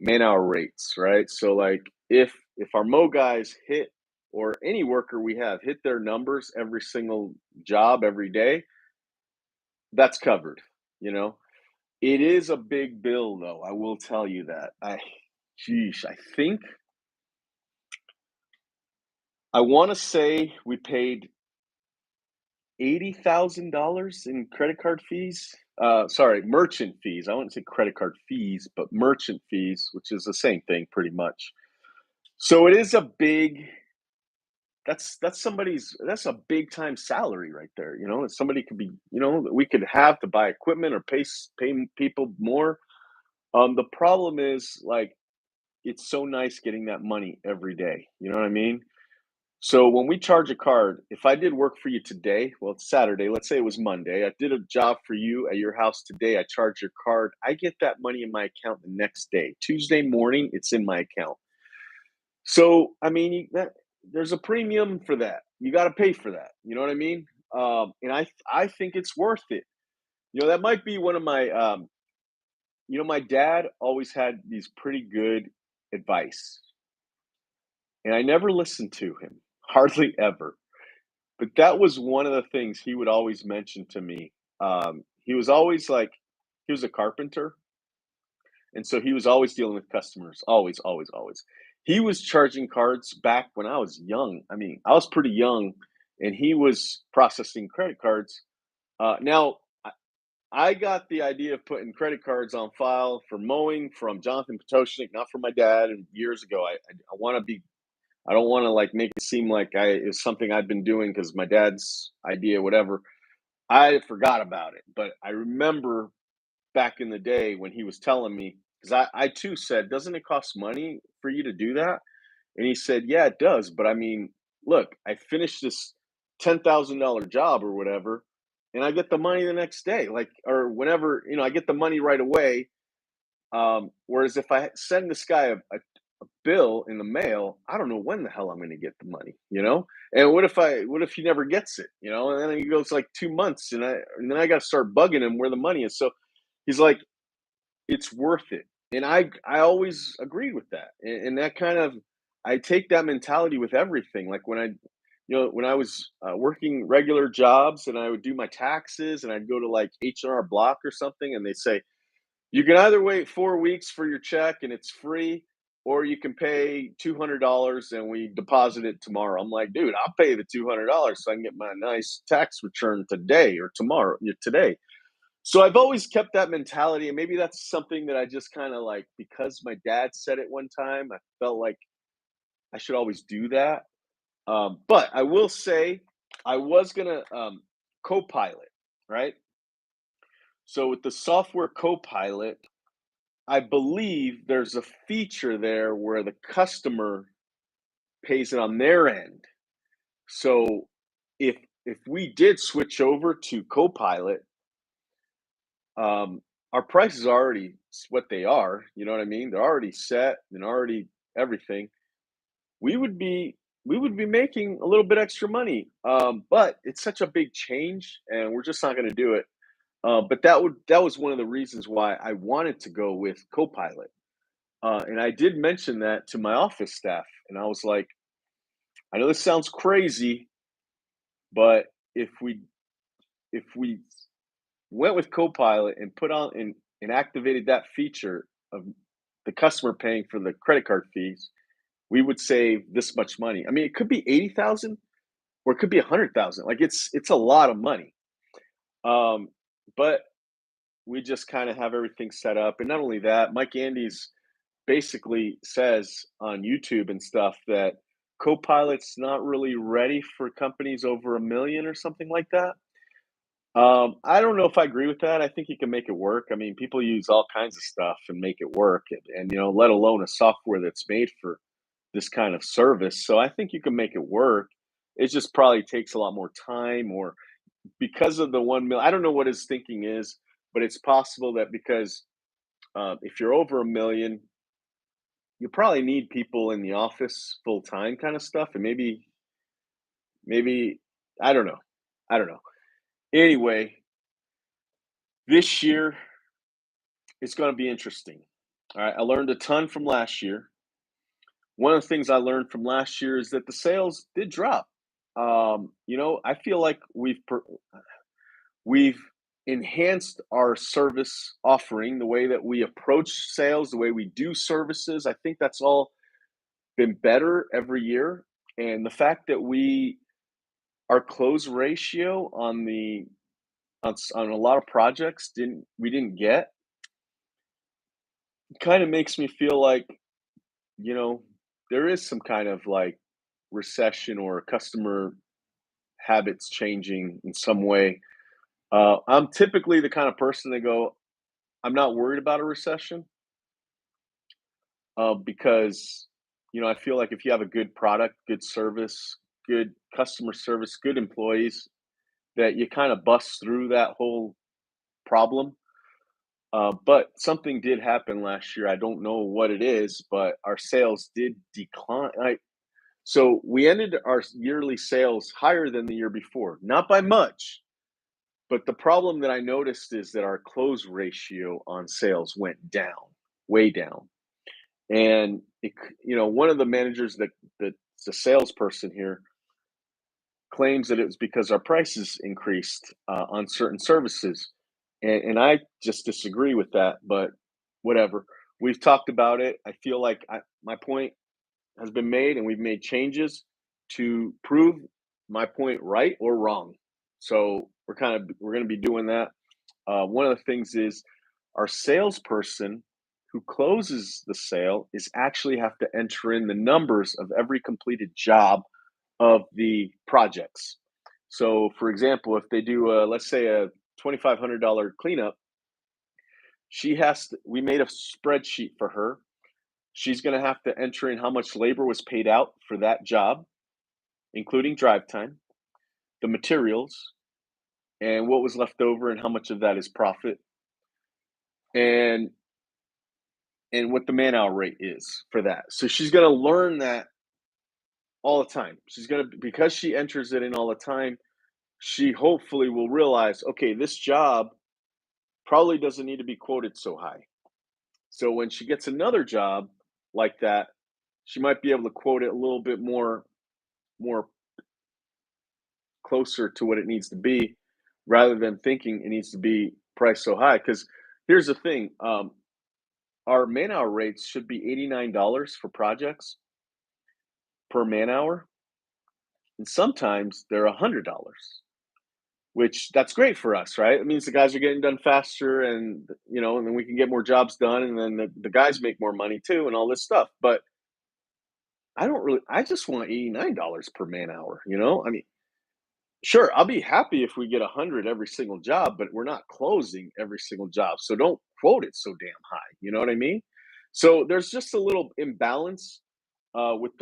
man-hour rates, right? So, like, if our Mo guys hit or any worker we have hit their numbers every single job every day, that's covered. You know, it is a big bill, though. I will tell you that. I think I want to say we paid $80,000 in credit card fees. Sorry, merchant fees. I wouldn't say credit card fees, but merchant fees, which is the same thing pretty much. So it is a big that's a big time salary right there. That somebody could be, that we could have to buy equipment or pay people more. The problem is like it's so nice getting that money every day. You know what I mean? So when we charge a card, if I did work for you today, well, it's Saturday, let's say it was Monday, I did a job for you at your house today, I charge your card, I get that money in my account the next day. Tuesday morning, it's in my account. So, I mean, there's a premium for that. You got to pay for that. You know what I mean? And I think it's worth it. That might be one of my my dad always had these pretty good advice, and I never listened to him, hardly ever. But that was one of the things he would always mention to me. He was always like, he was a carpenter, and so he was always dealing with customers, always, always, always. He was charging cards back when I was young. I mean, I was pretty young, and he was processing credit cards. Now, I got the idea of putting credit cards on file for mowing from Jonathan Potoshnik, not from my dad. And years ago, I want to be. I don't want to like make it seem like it's something I've been doing because my dad's idea, whatever. I forgot about it, but I remember back in the day when he was telling me, because I too said, "Doesn't it cost money for you to do that?" And he said, "Yeah, it does. But I mean, look, I finished this $10,000 job or whatever, and I get the money the next day, like, or whenever, I get the money right away. Whereas if I send this guy a bill in the mail, I don't know when the hell I'm going to get the money, you know? And what if he never gets it, And then he goes like 2 months, and then I got to start bugging him where the money is. So he's like, it's worth it. And I always agreed with that. And that kind of I take that mentality with everything. Like when I was working regular jobs and I would do my taxes and I'd go to like H&R Block or something and they say, you can either wait 4 weeks for your check and it's free, or you can pay $200 and we deposit it tomorrow. I'm like, dude, I'll pay the $200 so I can get my nice tax return today or tomorrow, today. So I've always kept that mentality, and maybe that's something that I just kind of like because my dad said it one time. I felt like I should always do that. But I will say, I was gonna Copilot, right? So with the software Copilot, I believe there's a feature there where the customer pays it on their end. So if if we did switch over to Copilot, um, our prices are already what they are. You know what I mean? They're already set and already everything. We would be we would be making a little bit extra money, but it's such a big change, and we're just not going to do it. But that was one of the reasons why I wanted to go with Copilot, and I did mention that to my office staff, and I was like, I know this sounds crazy, but if we went with Copilot and put on and activated that feature of the customer paying for the credit card fees, we would save this much money. I mean, it could be 80,000 or it could be 100,000. Like it's a lot of money. Um, but we just kind of have everything set up. And not only that, Mike Andes basically says on YouTube and stuff that Copilot's not really ready for companies over 1 million or something like that. I don't know if I agree with that. I think you can make it work. I mean, people use all kinds of stuff and make it work, and let alone a software that's made for this kind of service. So I think you can make it work. It just probably takes a lot more time, or because of the 1 mil. I don't know what his thinking is, but it's possible that because if you're over 1 million, you probably need people in the office full time, kind of stuff, and maybe I don't know. I don't know. Anyway, this year it's going to be interesting. All right, I learned a ton from last year. One of the things I learned from last year is that the sales did drop. I feel like we've enhanced our service offering, the way that we approach sales, the way we do services. I think that's all been better every year, and the fact that our close ratio on a lot of projects didn't get kind of makes me feel like you know there is some kind of like recession or customer habits changing in some way. I'm typically the kind of person that go, I'm not worried about a recession because I feel like if you have a good product, good service, good customer service, good employees, that you kind of bust through that whole problem. But something did happen last year. I don't know what it is, but our sales did decline. So we ended our yearly sales higher than the year before, not by much. But the problem that I noticed is that our close ratio on sales went down, way down. And one of the managers that's a salesperson here claims that it was because our prices increased on certain services, and I just disagree with that. But whatever, we've talked about it. I feel like my point has been made, and we've made changes to prove my point right or wrong. So we're going to be doing that. One of the things is our salesperson who closes the sale is actually have to enter in the numbers of every completed job of the projects. So, for example, if they do, let's say, a $2,500 cleanup, we made a spreadsheet for her. She's going to have to enter in how much labor was paid out for that job, including drive time, the materials, and what was left over, and how much of that is profit, and what the man hour rate is for that. So she's going to learn that all the time. She's going to, because she enters it in all the time, she hopefully will realize, okay, this job probably doesn't need to be quoted so high. So when she gets another job like that, she might be able to quote it a little bit more closer to what it needs to be, rather than thinking it needs to be priced so high. Because here's the thing, our man hour rates should be $89 for projects per man hour, and sometimes they're $100, which that's great for us, right? It means the guys are getting done faster, and and then we can get more jobs done, and then the guys make more money too, and all this stuff. But I just want $89 per man hour. I mean, sure, I'll be happy if we get 100 every single job, but we're not closing every single job. So don't quote it so damn high. You know what I mean? So there's just a little imbalance with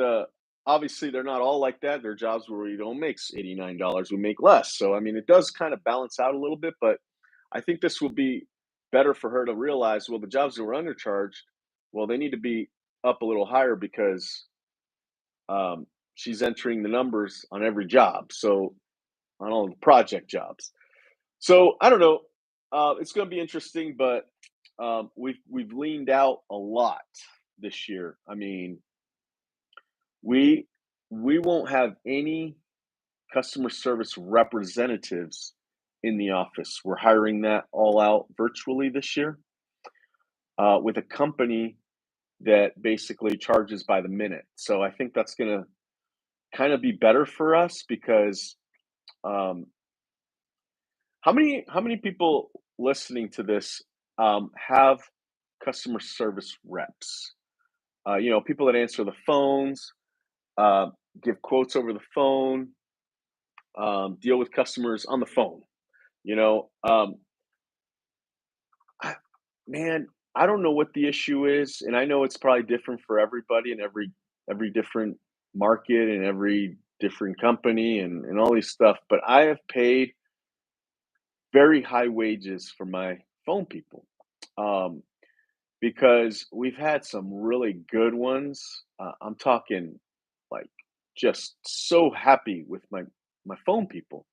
obviously they're not all like that. There are jobs where we don't make $89, we make less. So I mean, it does kind of balance out a little bit, but I think this will be better for her to realize, well, the jobs that were undercharged, well, they need to be up a little higher, because she's entering the numbers on every job. So on all the project jobs. So I don't know. It's going to be interesting, but we've leaned out a lot this year. I mean, we we won't have any customer service representatives in the office. We're hiring that all out virtually this year, with a company that basically charges by the minute. So I think that's going to kind of be better for us, because um, how many people listening to this have customer service reps? People that answer the phones, uh, give quotes over the phone, deal with customers on the phone. You know, um, I, man, I don't know what the issue is, and I know it's probably different for everybody and every different market and every different company, and all these stuff. But I have paid very high wages for my phone people. Um, because we've had some really good ones. I'm talking, like, just so happy with my phone people.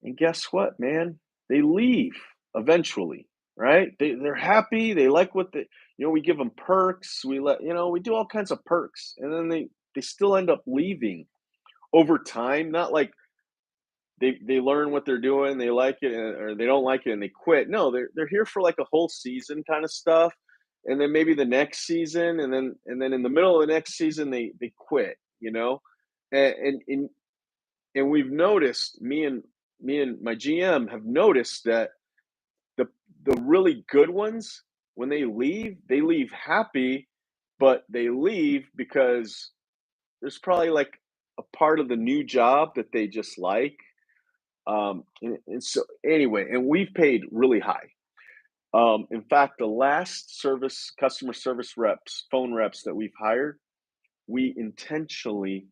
And guess what, man? They leave eventually, right? They're happy. They like what we give them perks. We do all kinds of perks, and then they still end up leaving over time. Not like they learn what they're doing, they like it, or they don't like it and they quit. No, they're here for like a whole season kind of stuff, and then maybe the next season, and then in the middle of the next season they quit. And we've noticed, me and my GM have noticed that the the really good ones, when they leave happy, but they leave because there's probably like a part of the new job that they just like, and so anyway, and we've paid really high. In fact, the last customer service reps, phone reps that we've hired, we intentionally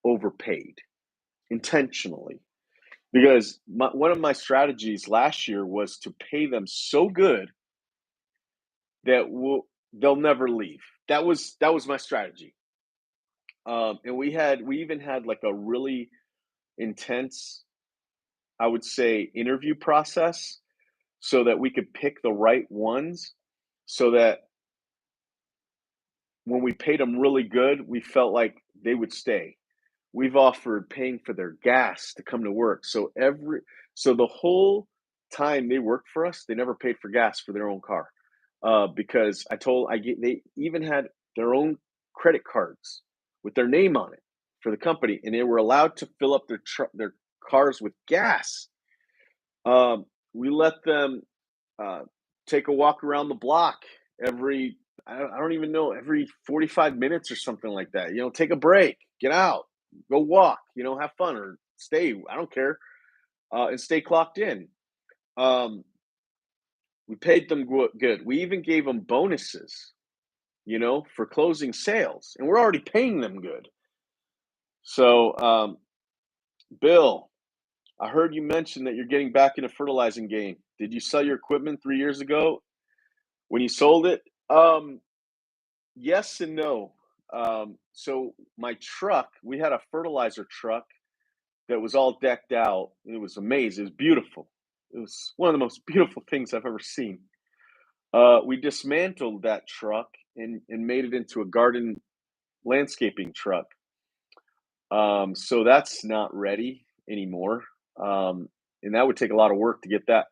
overpaid intentionally because one of my strategies last year was to pay them so good that they'll never leave. That was my strategy. And we even had like a really intense, I would say, interview process so that we could pick the right ones so that when we paid them really good, we felt like they would stay. We've offered paying for their gas to come to work. So the whole time they worked for us, they never paid for gas for their own car. Because they even had their own credit cards with their name on it for the company, and they were allowed to fill up their cars with gas. We let them uh, take a walk around the block every I don't even know, every 45 minutes or something like that. Take a break, get out, go walk, have fun or stay. I don't care, and stay clocked in. Um, we paid them good. We even gave them bonuses, for closing sales, and we're already paying them good. So, Bill, I heard you mention that you're getting back in a fertilizing game. Did you sell your equipment 3 years ago? When you sold it, yes and no. So my truck, we had a fertilizer truck that was all decked out. It was amazing. It was beautiful. It was one of the most beautiful things I've ever seen. We dismantled that truck and made it into a garden landscaping truck. So that's not ready anymore. And that would take a lot of work to get that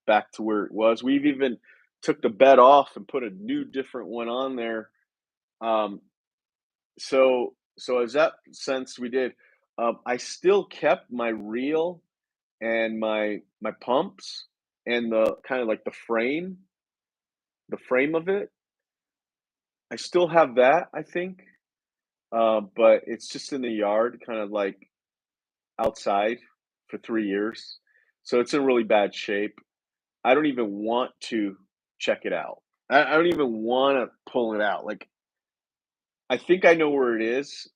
back to where it was. We've even took the bed off and put a new different one on there. Um, so as that sense we did, I still kept my reel and my pumps and the kind of like the frame of it. I still have that, I think, but it's just in the yard, kind of like outside for 3 years. So it's in really bad shape. I don't even want to check it out. I don't even want to pull it out. Like I think I know where it is,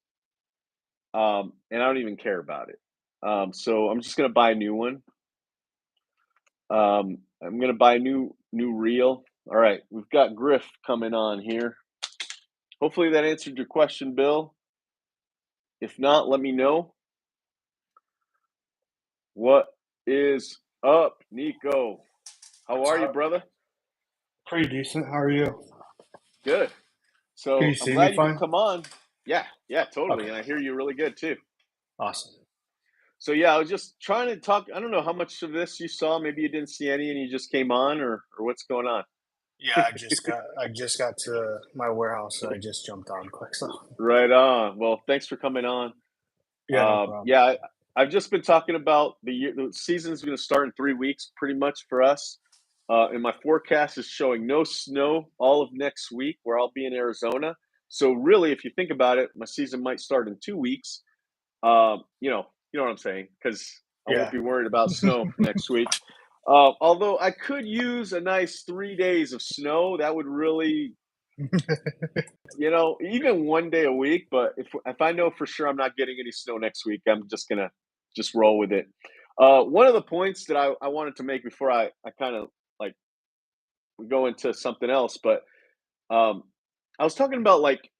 and I don't even care about it. So I'm just gonna buy a new one. I'm gonna buy a new reel. All right, we've got Griff coming on here. Hopefully that answered your question, Bill. If not, let me know. What is up, Nico? How What's are you, up? brother? Pretty decent. How are you? Good. Can you So I'm see me glad you could fine? come on. Yeah, yeah, totally. Okay, And I hear you really good too. awesome. So yeah, I was just trying to talk. I don't know how much of this you saw. Maybe you didn't see any and you just came on, or what's going on. Yeah, I just got to my warehouse, so I just jumped on quick. So Right on. Well, thanks for coming on. yeah, no problem. Yeah, I've just been talking about the year. The season's going to start in 3 weeks, pretty much for us. And my forecast is showing no snow all of next week, where I'll be in Arizona. So really, if you think about it, my season might start in 2 weeks. You know what I'm saying? Because I won't Yeah, be worried about snow next week. Although I could use a nice 3 days of snow, that would really, even one day a week. But if I know for sure I'm not getting any snow next week, I'm just gonna just roll with it. One of the points that I wanted to make before I kind of like go into something else, but um, I was talking about like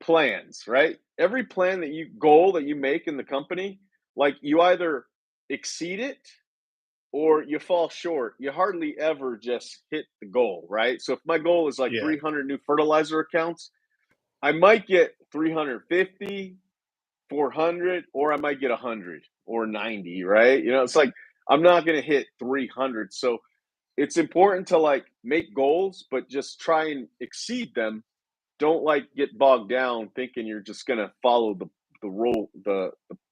plans, right? Every plan goal that you make in the company, like you either exceed it or you fall short. You hardly ever just hit the goal, right? So if my goal is like yeah, 300 new fertilizer accounts, I might get 350, 400, or I might get 100 or 90, right? It's like I'm not going to hit 300. So it's important to like make goals, but just try and exceed them. Don't like get bogged down thinking you're just going to follow the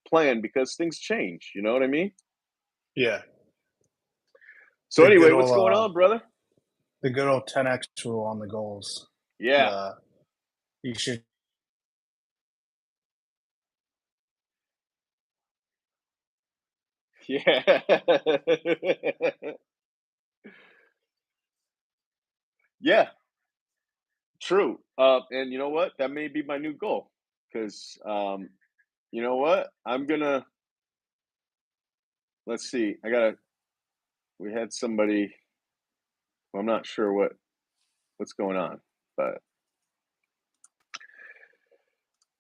plan because things change. You know what I mean? yeah. So The good anyway, old what's going on, brother? the good old 10x rule on the goals. Yeah. The you should Yeah. Yeah, true. And you know what? That may be my new goal because you know what? Let's see. We had somebody, well, I'm not sure what's going on, but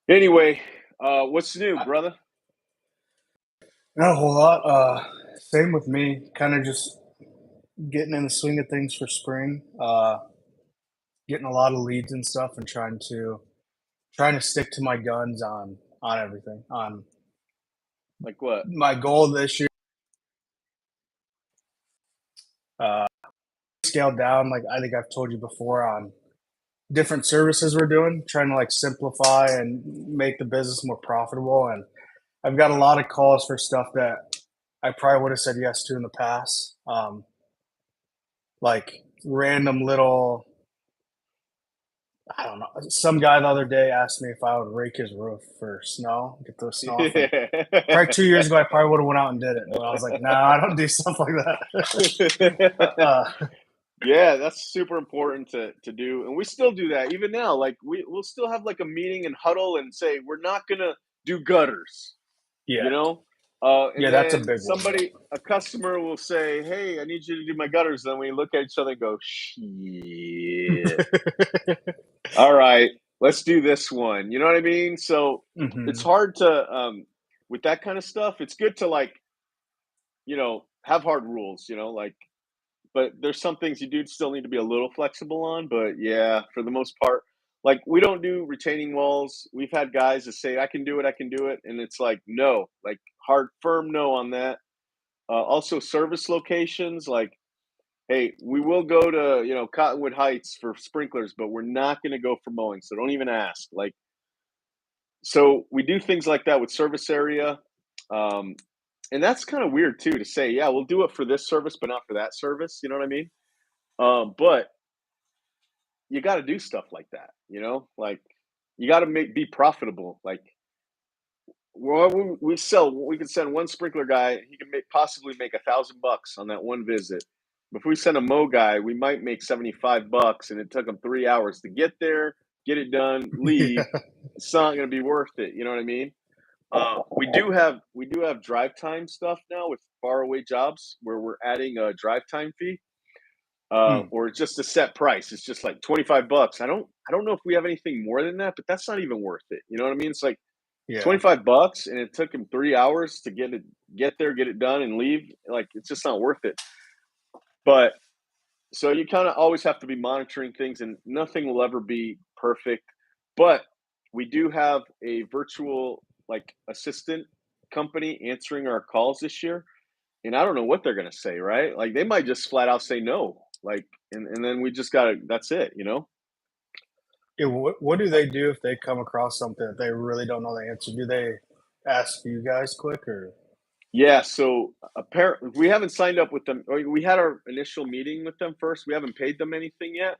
anyway, what's new, Uh, brother? Not a whole lot. Same with me. Kind of just getting in the swing of things for spring. Getting a lot of leads and stuff, and trying to stick to my guns on everything. On Like what? my goal this year, uh, scaled down. Like I think I've told you before on different services we're doing, trying to like simplify and make the business more profitable. And I've got a lot of calls for stuff that I probably would have said yes to in the past. Like random little, I don't know. Some guy the other day asked me if I would rake his roof for snow, get the snow off. And probably 2 years ago, I probably would have went out and did it, but I was like, nah, I don't do stuff like that. Yeah, that's super important to do, and we still do that even now. Like we'll still have like a meeting and huddle and say we're not gonna do gutters, Yeah, you know. And yeah, that's a then big one. a customer will say, "Hey, I need you to do my gutters." Then we look at each other and go, "Shit, Yeah. all right, let's do this one." You know what I mean? So it's Hmm. hard to with that kind of stuff. It's good to like have hard rules. Like but there's some things you do still need to be a little flexible on. But yeah, for the most part, like we don't do retaining walls. We've had guys that say, I can do it. And it's like, no, like hard, firm no on that. Also, service locations, like, hey, we will go to, Cottonwood Heights for sprinklers, but we're not going to go for mowing. So don't even ask. Like, so we do things like that with service area. Um, and that's kind of weird too to say, yeah, we'll do it for this service, but not for that service. You know what I mean? But you got to do stuff like that, like you got to be profitable. Like, well, we can send one sprinkler guy, he can possibly make $1,000 on that one visit. But if we send a mow guy, we might make $75, and it took him 3 hours to get there, get it done, leave. Yeah. It's not going to be worth it. You know what I mean? We do have drive time stuff now with faraway jobs where we're adding a drive time fee, Mm, or just a set price. It's just like $25. I don't know if we have anything more than that, but that's not even worth it. You know what I mean? It's like yeah. 25 bucks, and it took him 3 hours to get there, get it done, and leave. Like it's just not worth it. But so you kind of always have to be monitoring things, and nothing will ever be perfect. But we do have a virtual like assistant company answering our calls this year, and I don't know what they're gonna say, right? Like they might just flat out say no. Like and then we just gotta that's it. Yeah, what do they do if they come across something that they really don't know the answer? Do they ask you guys quick or? Yeah, so apparently we haven't signed up with them. We had our initial meeting with them first. We haven't paid them anything yet.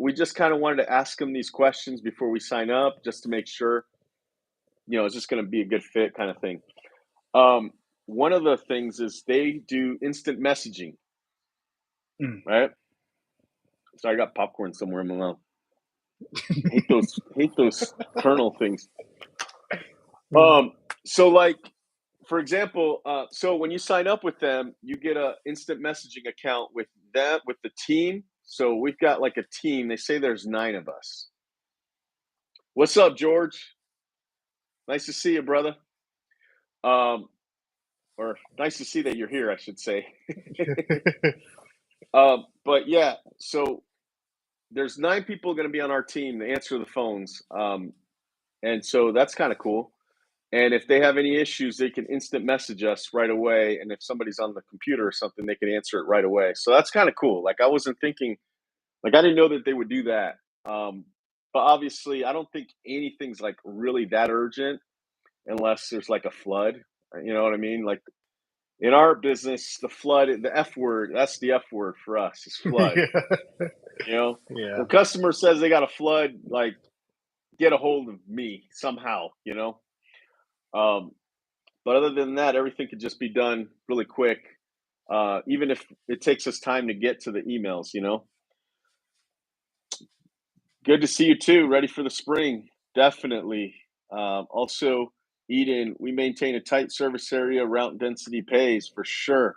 We just kind of wanted to ask them these questions before we sign up, just to make sure, it's just going to be a good fit kind of thing. Um, One of the things is they do instant messaging, Mm. right? So I got popcorn somewhere in my mouth. Hate those kernel things. Mm. Um, so like for example, so when you sign up with them, you get a instant messaging account with them with the team. So we've got like a team. They say there's 9 of us. What's up, George? Nice to see you, brother. Um, or nice to see that you're here, I should say. But yeah, so there's 9 people going to be on our team to answer the phones, and so that's kind of cool. And if they have any issues, they can instant message us right away. And if somebody's on the computer or something, they can answer it right away. So that's kind of cool. Like I wasn't thinking, like I didn't know that they would do that. Um, but obviously, I don't think anything's like really that urgent unless there's like a flood. You know what I mean? Like in our business, the flood, the F word, that's the F word for us is flood. Yeah. You know, Yeah. when customer says they got a flood, like get a hold of me somehow. Um, But other than that, everything could just be done really quick, even if it takes us time to get to the emails. Good to see you too. Ready for the spring, definitely. Also, Eden, we maintain a tight service area. Route density pays for sure.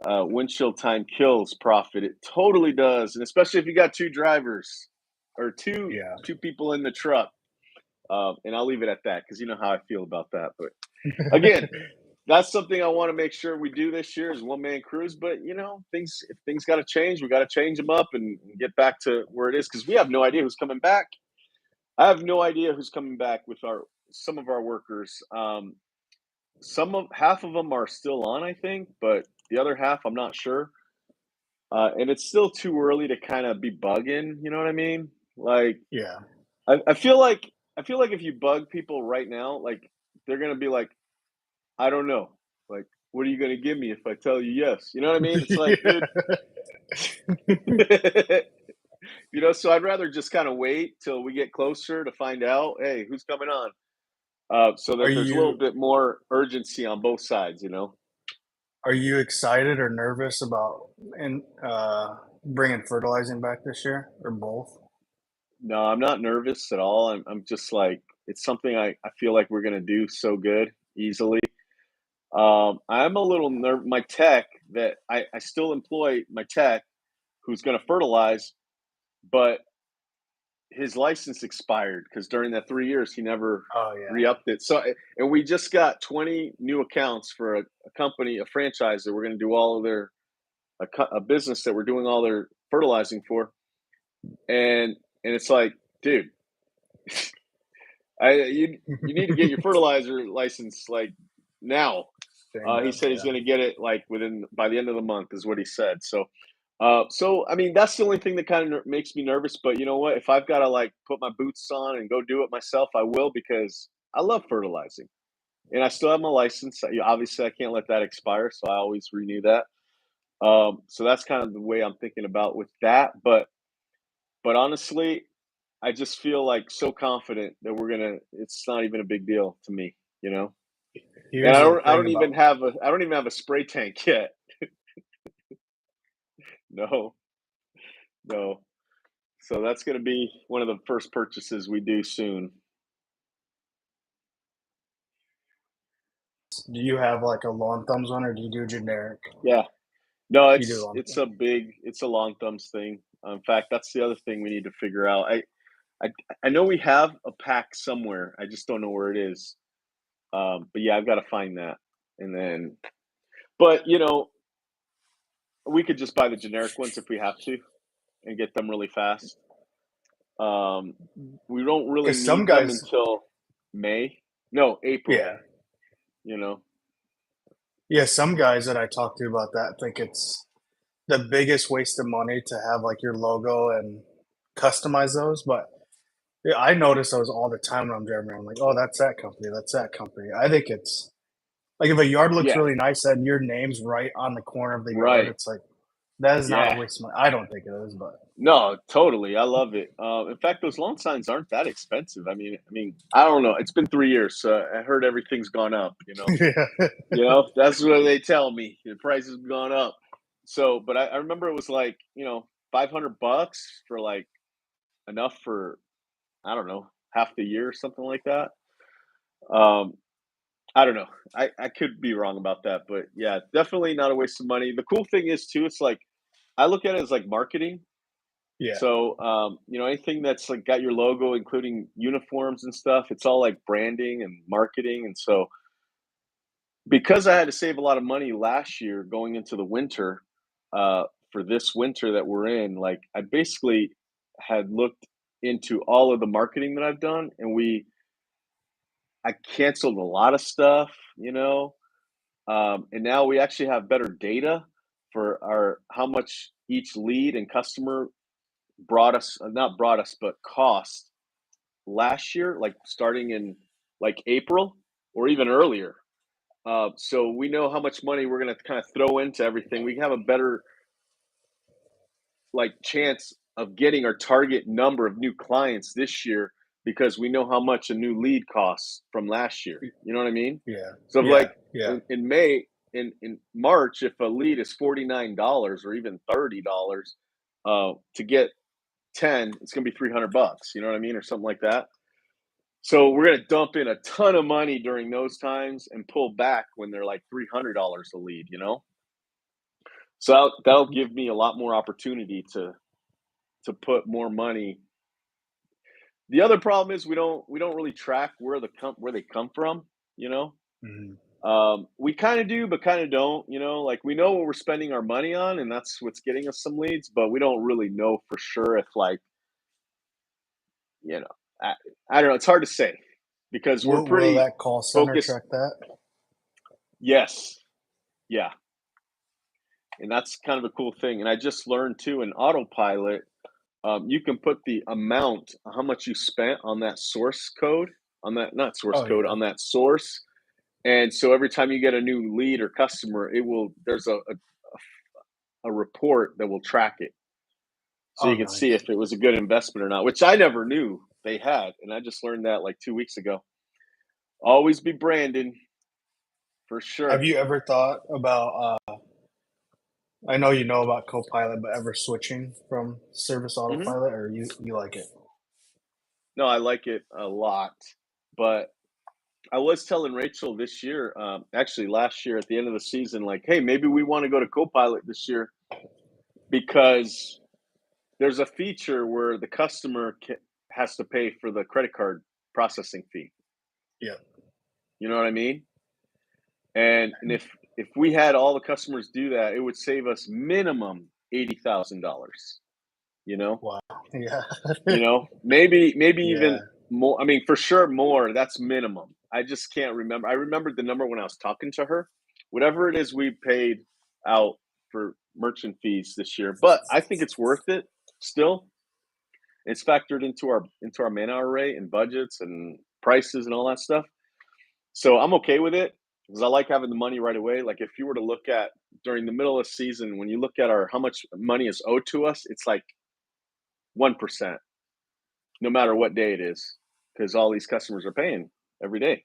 Windshield time kills profit. It totally does, and especially if you got two drivers or Yeah. two people in the truck. And I'll leave it at that because you know how I feel about that. But again, that's something I want to make sure we do this year is one man crews. But you know, things if things got to change, we got to change them up and get back to where it is because we have no idea who's coming back. I have no idea who's coming back with our some of our workers. Some of half of them are still on, I think, but the other half I'm not sure. And it's still too early to kind of be bugging. You know what I mean? Like Yeah. I feel like if you bug people right now, like they're gonna be like, I don't know. Like, what are you gonna give me if I tell you yes? You know what I mean? It's like, Yeah. dude, you know, so I'd rather just kind of wait till we get closer to find out, hey, who's coming on? So Are that there's a little you bit more urgency on both sides, you know? are you excited or nervous about bringing fertilizing back this year, or both? No, I'm not nervous at all. I'm just like, it's something I feel like we're gonna do so good easily. I'm a little my tech that I still employ my tech who's gonna fertilize, but his license expired because during that 3 years he never Oh, yeah. re-upped it. So and we just got 20 new accounts for a company, a franchise that we're going to do all of their a business that we're doing all their fertilizing for, and it's like, dude, I you need to get your fertilizer license like now. Stand He up, said he's yeah. going to get it like within by the end of the month is what he said. So, so I mean that's the only thing that kind of makes me nervous. But you know what? If I've got to like put my boots on and go do it myself, I will because I love fertilizing and I still have my license. Obviously, I can't let that expire, so I always renew that. So that's kind of the way I'm thinking about with that. But honestly, I just feel like so confident that we're gonna. It's not even a big deal to me, you know. And Here's the I thing don't even about have a I don't even have a spray tank yet. No, no. So that's gonna be one of the first purchases we do soon. do you have, like, a Lawn Thumbs one, or do you do generic? Yeah. No, You do Lawn it's Thumbs. a big it's a long thumbs thing. In fact, that's the other thing we need to figure out. I I know we have a pack somewhere. I just don't know where it is. But yeah, I've got to find that. And then, but you know, we could just buy the generic ones if we have to and get them really fast. Um, we don't really 'Cause some need them guys until May. No, April. yeah. You know. Yeah, some guys that I talk to about that think it's the biggest waste of money to have, like, your logo and customize those, but, yeah, I notice those all the time when I'm driving around, like, "Oh, that's that company, that's that company." I think it's like, if a yard looks Yeah. really nice and your name's right on the corner of the yard, Right. it's like, that is not a Yeah. waste of money. I don't think it is, but No, totally. I love it. In fact, those lawn signs aren't that expensive. I don't know. It's been 3 years, so I heard everything's gone up. yeah. You know, that's what they tell me. The price has gone up. So, but I remember it was like, you know, $500 for like enough for, I don't know, half the year or something like that. Um, I don't know. I could be wrong about that, but yeah, definitely not a waste of money. The cool thing is too, it's like I look at it as like marketing. Yeah. So, you know, anything that's like got your logo, including uniforms and stuff, it's all like branding and marketing. And so, because I had to save a lot of money last year going into the winter, for this winter that we're in, like I basically had looked into all of the marketing that I've done, and I canceled a lot of stuff, you know, and now we actually have better data for our how much each lead and customer brought us, not brought us, but cost last year, like starting in like April or even earlier. So we know how much money we're going to kind of throw into everything. We have a better like chance of getting our target number of new clients this year because we know how much a new lead costs from last year. You know what I mean? Yeah. So if Yeah. like Yeah. in May, in March, if a lead is $49 or even $30, to get 10, it's gonna be $300. You know what I mean, or something like that. So we're gonna dump in a ton of money during those times and pull back when they're like $300 a lead, you know? So that'll give me a lot more opportunity to put more money. The other problem is we don't really track where they come from, you know? Mhm. We kinda do, but kinda don't, you know? Like, we know what we're spending our money on, and that's what's getting us some leads, but we don't really know for sure if, like, you know, I I don't know, it's hard to say because we're Will pretty that call center focused. track that? Yes. Yeah, and that's kind of a cool thing, and I just learned too in Autopilot, you can put the amount, how much you spent on that source code, on that not source Oh, code, yeah. on that source, and so every time you get a new lead or customer, it will there's a report that will track it. So Oh, you can see nice. if it was a good investment or not, which I never knew they had, and I just learned that like 2 weeks ago. Always be branding for Have sure. you ever thought about, I know you know about Copilot, but ever switching from Service Mhm. Autopilot, or you like it? No, I like it a lot, but I was telling Rachel this year, actually last year at the end of the season, like, "Hey, maybe we wanna go to Copilot this year," because there's a feature where the customer has to pay for the credit card processing fee. Yeah. You know what I mean? And if we had all the customers do that, it would save us minimum $80,000, you know? Wow. Yeah. Maybe even Yeah. more. I mean, for sure more, that's minimum. I just can't remember. I remembered the number when I was talking to her. Whatever it is we paid out for merchant fees this year, but I think it's worth it still. It's factored into our man hour rate and budgets and prices and all that stuff. So I'm okay with it because I like having the money right away. Like if you were to look at during the middle of season, when you look at our how much money is owed to us, it's like 1%, no matter what day it is, because all these customers are paying every day.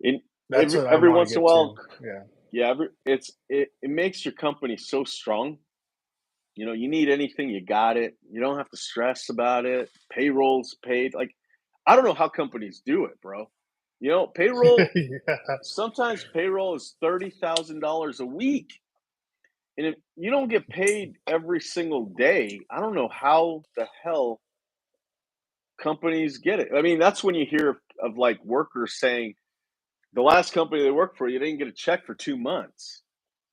In That's what I every wanna once in a get while, to. Yeah. yeah, it makes your company so strong. You know, you need anything, you got it. You don't have to stress about it. Payroll's paid. Like, I don't know how companies do it, bro. You know, payroll Yeah. sometimes payroll is $30,000 a week. And if you don't get paid every single day, I don't know how the hell companies get it. I mean, that's when you hear of like workers saying the last company they worked for, you didn't get a check for 2 months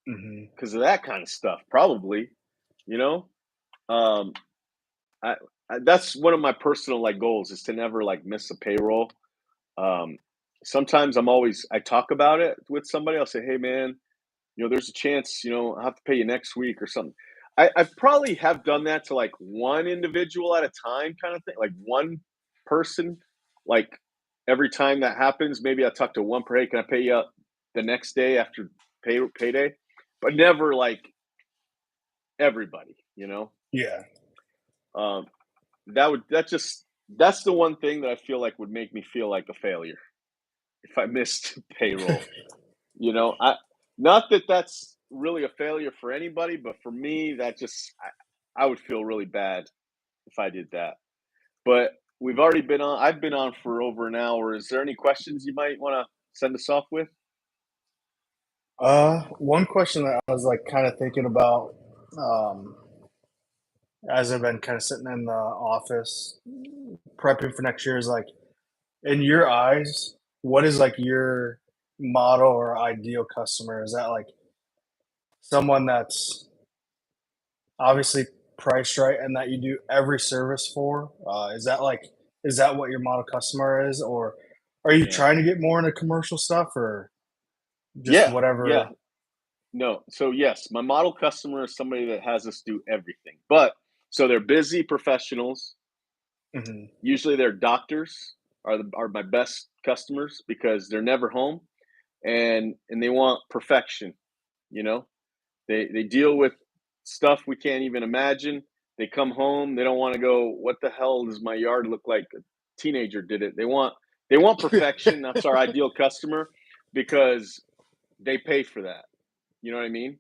Mhm. because of that kind of stuff, probably, you know? Um, I, that's one of my personal like goals is to never like miss a payroll. Um, sometimes I talk about it with somebody. I'll say, hey man, there's a chance, I'll have to pay you next week or something. I probably have done that to like one individual at a time kind of thing, like one person. Like every time that happens, maybe I talk to one per, hey, can I pay you up the next day after payday? But never like everybody, you know? Yeah. Um, that's the one thing that I feel like would make me feel like a failure if I missed payroll. I not that that's really a failure for anybody, but for me, that just I would feel really bad if I did that. But I've been on for over an hour. Is there any questions you might want to send us off with? One question that I was, like, kinda thinking about, um, as I've been kinda sitting in the office prepping for next year is, like, in your eyes, what is, like, your model or ideal customer? Is that, like, someone that's obviously priced right and that you do every service for? Is that what your model customer is, or are you Yeah. trying to get more into commercial stuff or just Yeah. Yeah. whatever? No. So yes, my model customer is somebody that has us do everything. But so they're busy professionals. Mhm. Usually their doctors are my best customers because they're never home and they want perfection, you know? They deal with stuff we can't even imagine. They come home, they don't want to go, what the hell does my yard look like? A teenager did it. They want perfection. That's our ideal customer because they pay for that. You know what I mean?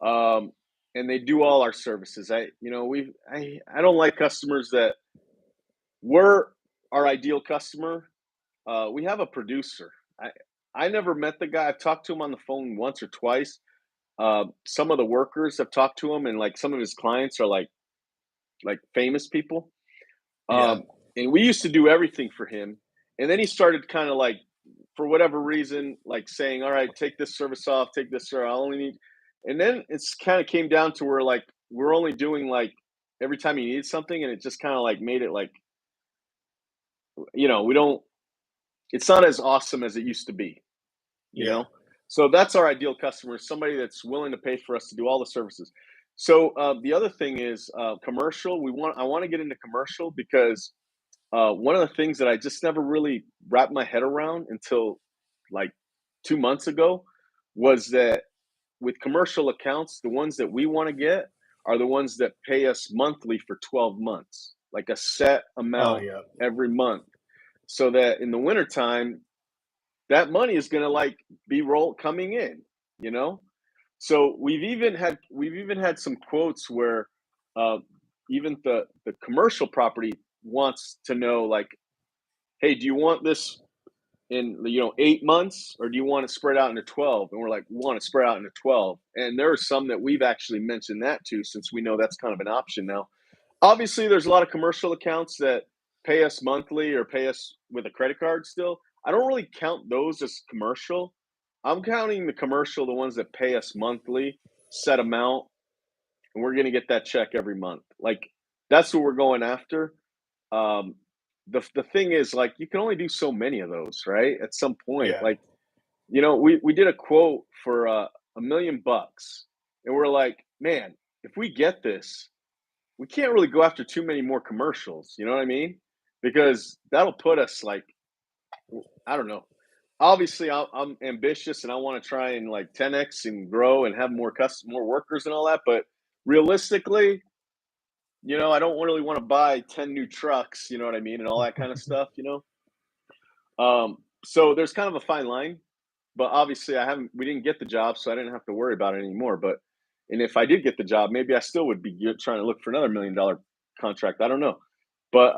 Um, and they do all our services. I don't like customers that we're our ideal customer, we have a producer. I never met the guy. I've talked to him on the phone once or twice. Some of the workers have talked to him, and like some of his clients are like famous people. Yeah. Um, and we used to do everything for him, and then he started kind of like, for whatever reason, like saying, "All right, take this service off, take this, or I only need." And then it's kind of came down to where like we're only doing like every time he needs something, and it just kind of like made it like, we don't. It's not as awesome as it used to be, you Yeah. know. So that's our ideal customer, somebody that's willing to pay for us to do all the services. So the other thing is commercial. I want to get into commercial because one of the things that I just never really wrapped my head around until like 2 months ago was that with commercial accounts, the ones that we want to get are the ones that pay us monthly for 12 months, like a set Oh, amount yeah. every month. So that in the wintertime, that money is going to like be roll coming in, you know? So we've even had some quotes where uh, even the commercial property wants to know like, hey, do you want this in 8 months, or do you want to spread out into 12? And we're like, we want to spread out into 12. And there are some that we've actually mentioned that to, since we know that's kind of an option now. Obviously, there's a lot of commercial accounts that pay us monthly or pay us with a credit card still. I don't really count those as commercial. I'm counting the commercial, the ones that pay us monthly, set amount, and we're going to get that check every month. Like, that's what we're going after. Um, the thing is, like, you can only do so many of those, right? At some point, Yeah. like, we did a quote for $1 million, and we're like, man, if we get this, we can't really go after too many more commercials. You know what I mean? Because that'll put us like, I don't know. Obviously, I'm ambitious and I want to try and like 10x and grow and have more workers and all that. But realistically, I don't really want to buy 10 new trucks. You know what I mean, and all that kind of stuff. So there's kind of a fine line. But obviously, we didn't get the job, so I didn't have to worry about it anymore. And if I did get the job, maybe I still would be trying to look for another $1 million contract. I don't know, but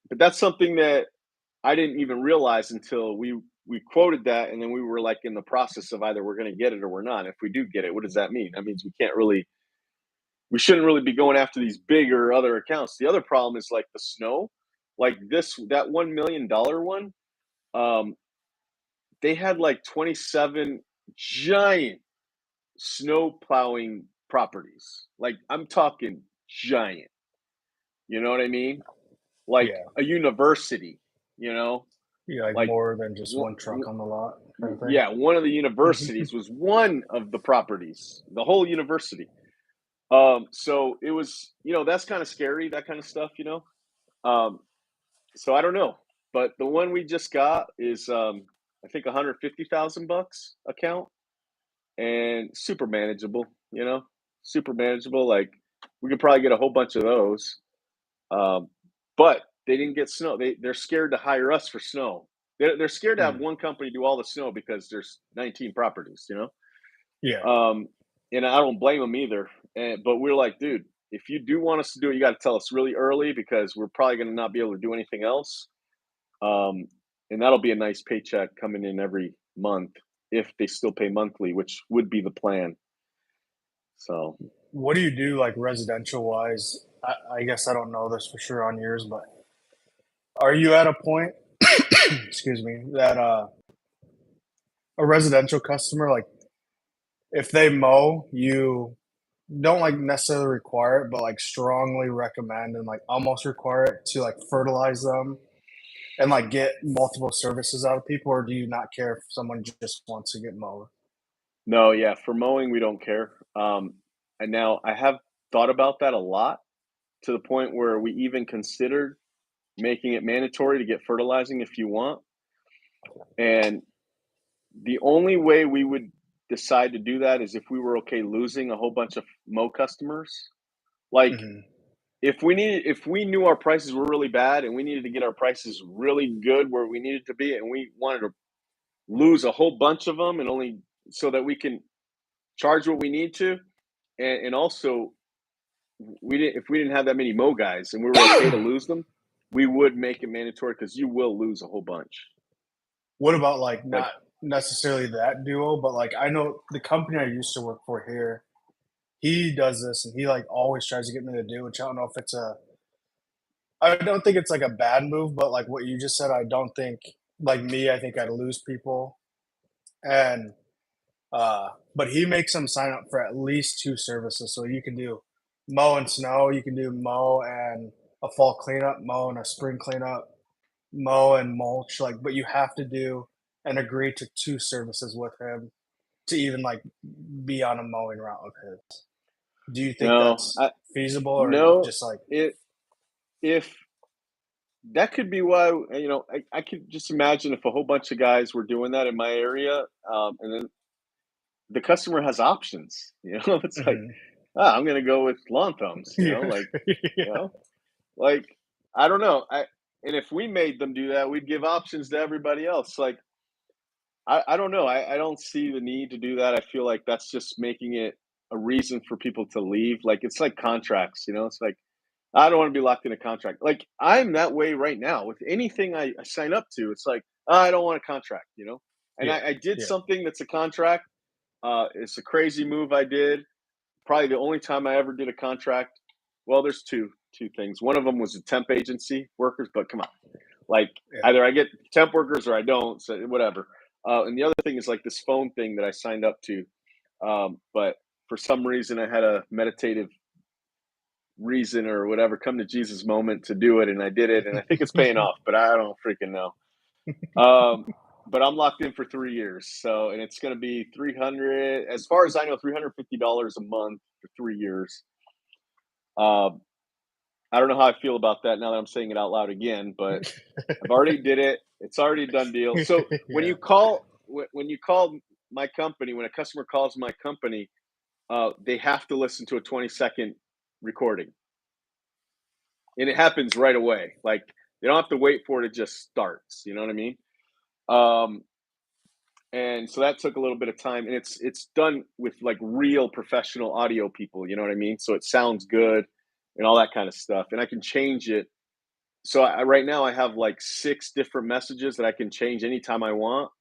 that's something that I didn't even realize until we quoted that, and then we were like in the process of either we're going to get it or we're not. If we do get it, what does that mean? That means we shouldn't really be going after these bigger other accounts. The other problem is like the snow, like that $1 million one. Um, they had like 27 giant snow plowing properties. Like, I'm talking giant. You know what I mean? Like Yeah. a university, you know? Yeah, like Like, more than just one, one truck on the lot kind of yeah, one of the thing. universities was one of the properties, the whole university. So it was, that's kind of scary, that kind of stuff. Um, so I don't know, but the one we just got is, I think 150,000 bucks account, and super manageable, super manageable. Like, we could probably get a whole bunch of those. Um, but they didn't get snow. They're scared to hire us for snow. They're scared to have Mm. one company do all the snow because there's 19 properties. Yeah. Um, and I don't blame them either. But we're like, dude, if you do want us to do it, you got to tell us really early because we're probably going to not be able to do anything else. Um, and that'll be a nice paycheck coming in every month if they still pay monthly, which would be the plan. So What do you do like residential wise? I guess I don't know this for sure on yours, but are you at a point, excuse me, that a residential customer, like if they mow, you don't like necessarily require it, but like strongly recommend and like almost require it to like fertilize them and like get multiple services out of people, or do you not care if someone just wants to get mowed? no, yeah, for mowing, we don't care. And now I have thought about that a lot, to the point where we even considered making it mandatory to get fertilizing if you want. And the only way we would decide to do that is if we were okay losing a whole bunch of mow customers. Like, Hmm. if we knew our prices were really bad and we needed to get our prices really good where we needed to be, and we wanted to lose a whole bunch of them and only so that we can charge what we need to, and also, we didn't if we didn't have that many mo guys and we were okay to lose them, we would make it mandatory because you will lose a whole bunch. What about like Like, not necessarily that duo, but like I know the company I used to work for here, he does this and he like always tries to get me to do, which I don't know if it's a I don't think it's like a bad move, but like what you just said, I don't think like me, I think I'd lose people. And but he makes them sign up for at least 2 services. So you can do mow and snow, you can do mow and a fall cleanup, mow and a spring cleanup, mow and mulch, like, but you have to do and agree to 2 services with him to even like be on a mowing route with his. Do you think no, that's feasible or no, just like it if that could be why, I could just imagine if a whole bunch of guys were doing that in my area, and then the customer has options, it's like, Mhm. I'm gonna go with lawn thumbs, Yeah. like, you Yeah. know, like, I don't know. And if we made them do that, we'd give options to everybody else. Like, I don't know. I don't see the need to do that. I feel like that's just making it a reason for people to leave. Like, it's like contracts, it's like I don't want to be locked in a contract. Like, I'm that way right now with anything I sign up to. It's like, I don't want a contract. And Yeah. I did Yeah. something that's a contract. It's a crazy move I did. Probably the only time I ever did a contract. Well, there's two things. One of them was a temp agency workers, but come on, like Yeah. either I get temp workers or I don't. So whatever. And the other thing is like this phone thing that I signed up to. But for some reason, I had a meditative reason or whatever, come to Jesus moment to do it, and I did it, and I think it's paying off, but I don't freaking know. Um, but I'm locked in for 3 years, so and it's going to be 300, as far as I know, $350 a month for 3 years. Um, I don't know how I feel about that now that I'm saying it out loud again, but I've already did it. It's already a done deal. So Yeah. when you call my company, when a customer calls my company, they have to listen to a 20-second recording, and it happens right away. Like they don't have to wait for it; it just starts. You know what I mean? Um, and so that took a little bit of time, and it's done with like real professional audio people. You know what I mean? So it sounds good and all that kind of stuff, and I can change it. So right now I have like 6 different messages that I can change anytime I want.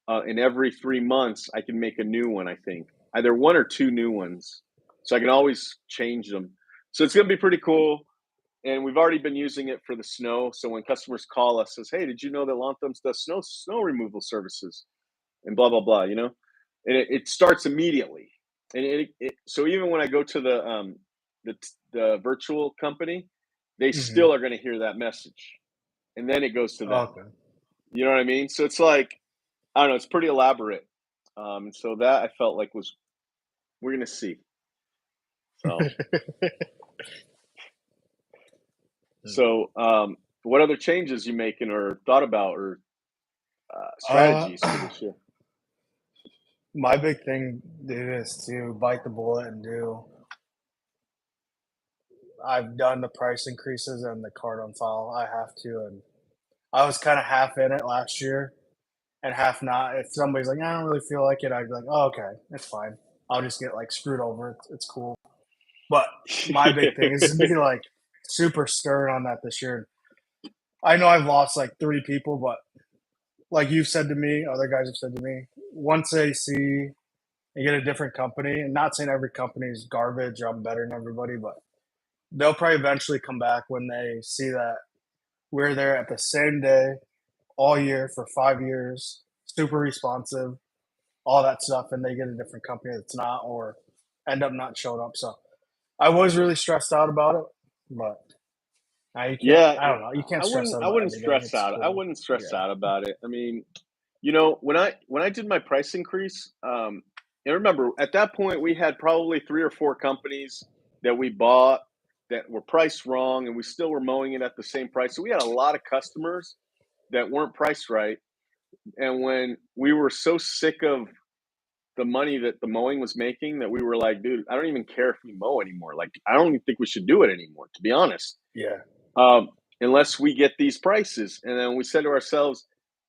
And every 3 months, I can make a new one. I think either one or two new ones, so I can always change them. So it's gonna be pretty cool. And we've already been using it for the snow. So when customers call us, says, "Hey, did you know that Lawn Thumbs does snow removal services?" and blah blah blah. And it starts immediately. And so even when I go to the virtual company, they Mhm. still are going to hear that message, and then it goes to them. Okay. You know what I mean? So it's like I don't know. It's pretty elaborate. So that I felt like was we're gonna see. So what other changes you making or thought about or Uh, strategies for this year? my big thing, dude, is to bite the bullet and do. I've done the price increases and the card on file. I have to, and I was kind of half in it last year and half not. If somebody's like, I don't really feel like it, I'd be like, oh, okay, it's fine. I'll just get like screwed over. It's cool. But my big thing is to be like super stern on that this year. I know I've lost like 3 people, but like you've said to me, other guys have said to me, once they see and get a different company, and not saying every company is garbage or I'm better than everybody, but they'll probably eventually come back when they see that we're there at the same day all year for 5 years, super responsive, all that stuff, and they get a different company that's not or end up not showing up. So I was really stressed out about it, but now you can't. Yeah, I don't know. You can't I stress wouldn't out I about wouldn't everything. stress It's out. I cool. wouldn't stress Yeah. out about it. I mean, when I did my price increase, and remember at that point we had probably 3 or 4 companies that we bought that were priced wrong, and we still were mowing it at the same price. So we had a lot of customers that weren't priced right. And when we were so sick of the money that the mowing was making, that we were like, dude, I don't even care if we mow anymore. Like, I don't even think we should do it anymore, to be honest, Yeah. um, unless we get these prices. And then we said to ourselves,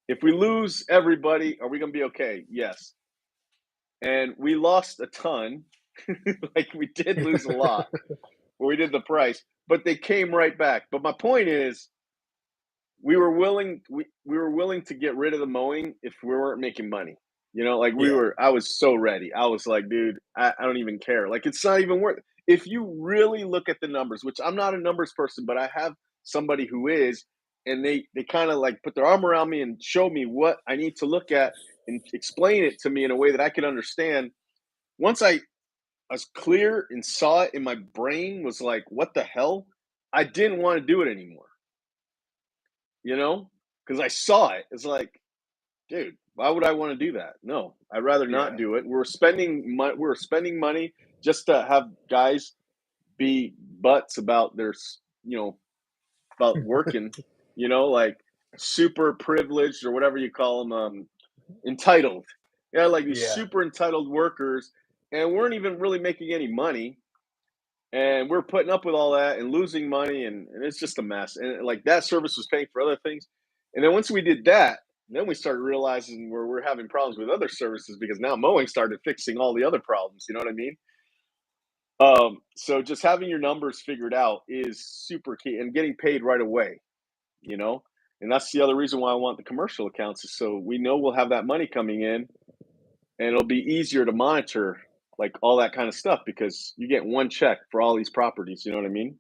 if we lose everybody, are we going to be okay? Yes. And we lost a ton. Like, we did lose a lot when we did the price, but they came right back. But my point is, we were willing to get rid of the mowing if we weren't making money. You know, like Yeah. I was so ready. I was like, dude, I don't even care. Like it's not even worth it. If you really look at the numbers, which I'm not a numbers person, but I have somebody who is, and they kind of like put their arm around me and show me what I need to look at and explain it to me in a way that I could understand. Once I was clear and saw it in my brain, was like, what the hell? I didn't want to do it anymore, you know? Because I saw it. It's like, dude, why would I want to do that? No, I'd rather not Yeah. do it. We're spending money just to have guys be butts about you know, about working, like super privileged or whatever you call them, entitled. Yeah, like these Yeah. super entitled workers, and weren't even really making any money, and we're putting up with all that and losing money, and it's just a mess. And like that service was paying for other things, and then once we did that, then we started realizing where we're having problems with other services because now mowing started fixing all the other problems. You know what I mean? So just having your numbers figured out is super key, and getting paid right away. You know, and that's the other reason why I want the commercial accounts is so we know we'll have that money coming in, and it'll be easier to monitor like all that kind of stuff because you get one check for all these properties. You know what I mean?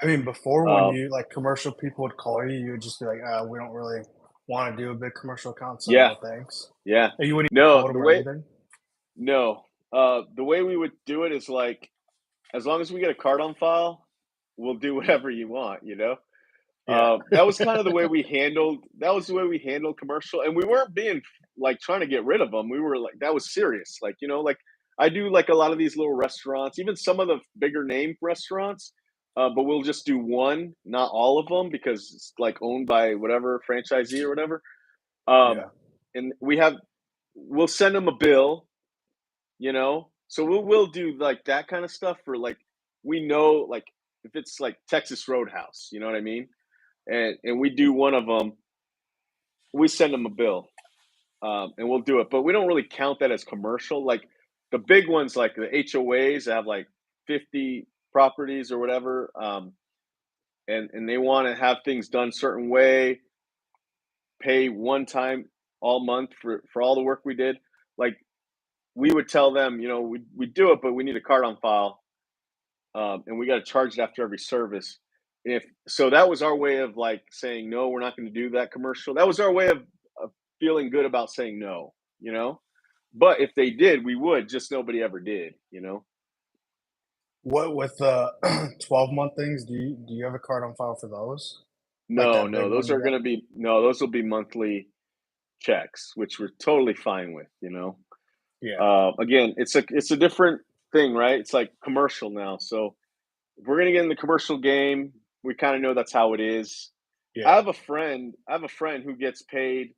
I mean, before when Um, you like commercial people would call you, you would just be like, we don't really want to do a big commercial account, so yeah, no thanks. yeah. And you wouldn't even No, quote them or anything. no, the way we would do it is like as long as we get a card on file, we'll do whatever you want. Yeah. That was kind of the way we handled. That was the way we handled commercial, and we weren't being like trying to get rid of them. We were like that was serious. Like like I do like a lot of these little restaurants, even some of the bigger name restaurants. But we'll just do one, not all of them, because it's like owned by whatever franchisee or whatever. Um, Yeah. and we'll send them a bill, so we'll do like that kind of stuff for like we know like if it's like Texas Roadhouse, you know what I mean? And we do one of them, we send them a bill, and we'll do it. But we don't really count that as commercial. Like the big ones, like the HOAs, that have like 50 properties or whatever, and they want to have things done certain way, pay one time all month for all the work we did. Like we would tell them, we do it, but we need a card on file, and we got to charge it after every service. If so, that was our way of like saying no, we're not going to do that commercial. That was our way of feeling good about saying no, you know. But if they did, we would. Just nobody ever did. What with the 12-month things? Do you have a card on file for those? Like No, that big no, one those you are going got? to be no, those will be monthly checks, which we're totally fine with. Yeah. Again, it's a different thing, right? It's like commercial now, so if we're gonna get in the commercial game, we kind of know that's how it is. I Yeah. have a friend. I have a friend who gets paid.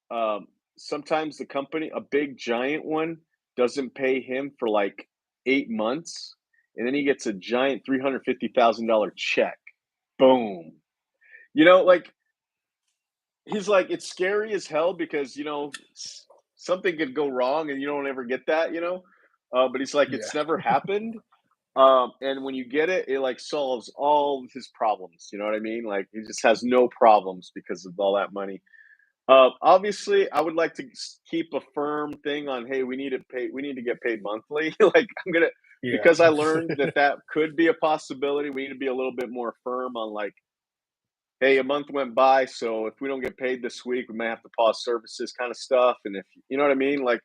Um, Sometimes the company, a big giant one, doesn't pay him for like 8 months, and then he gets a giant $350,000 check. Boom. Like he's like it's scary as hell because something could go wrong and you don't ever get that. But he's like Yeah. it's never happened. And when you get it, it like solves all his problems. You know what I mean? Like he just has no problems because of all that money. Obviously, I would like to keep a firm thing on, hey, we need to get paid monthly. Like I'm gonna Yeah. because I learned that could be a possibility. We need to be a little bit more firm on like, hey, a month went by, so if we don't get paid this week, we may have to pause services, kind of stuff. And if you know what I mean, like,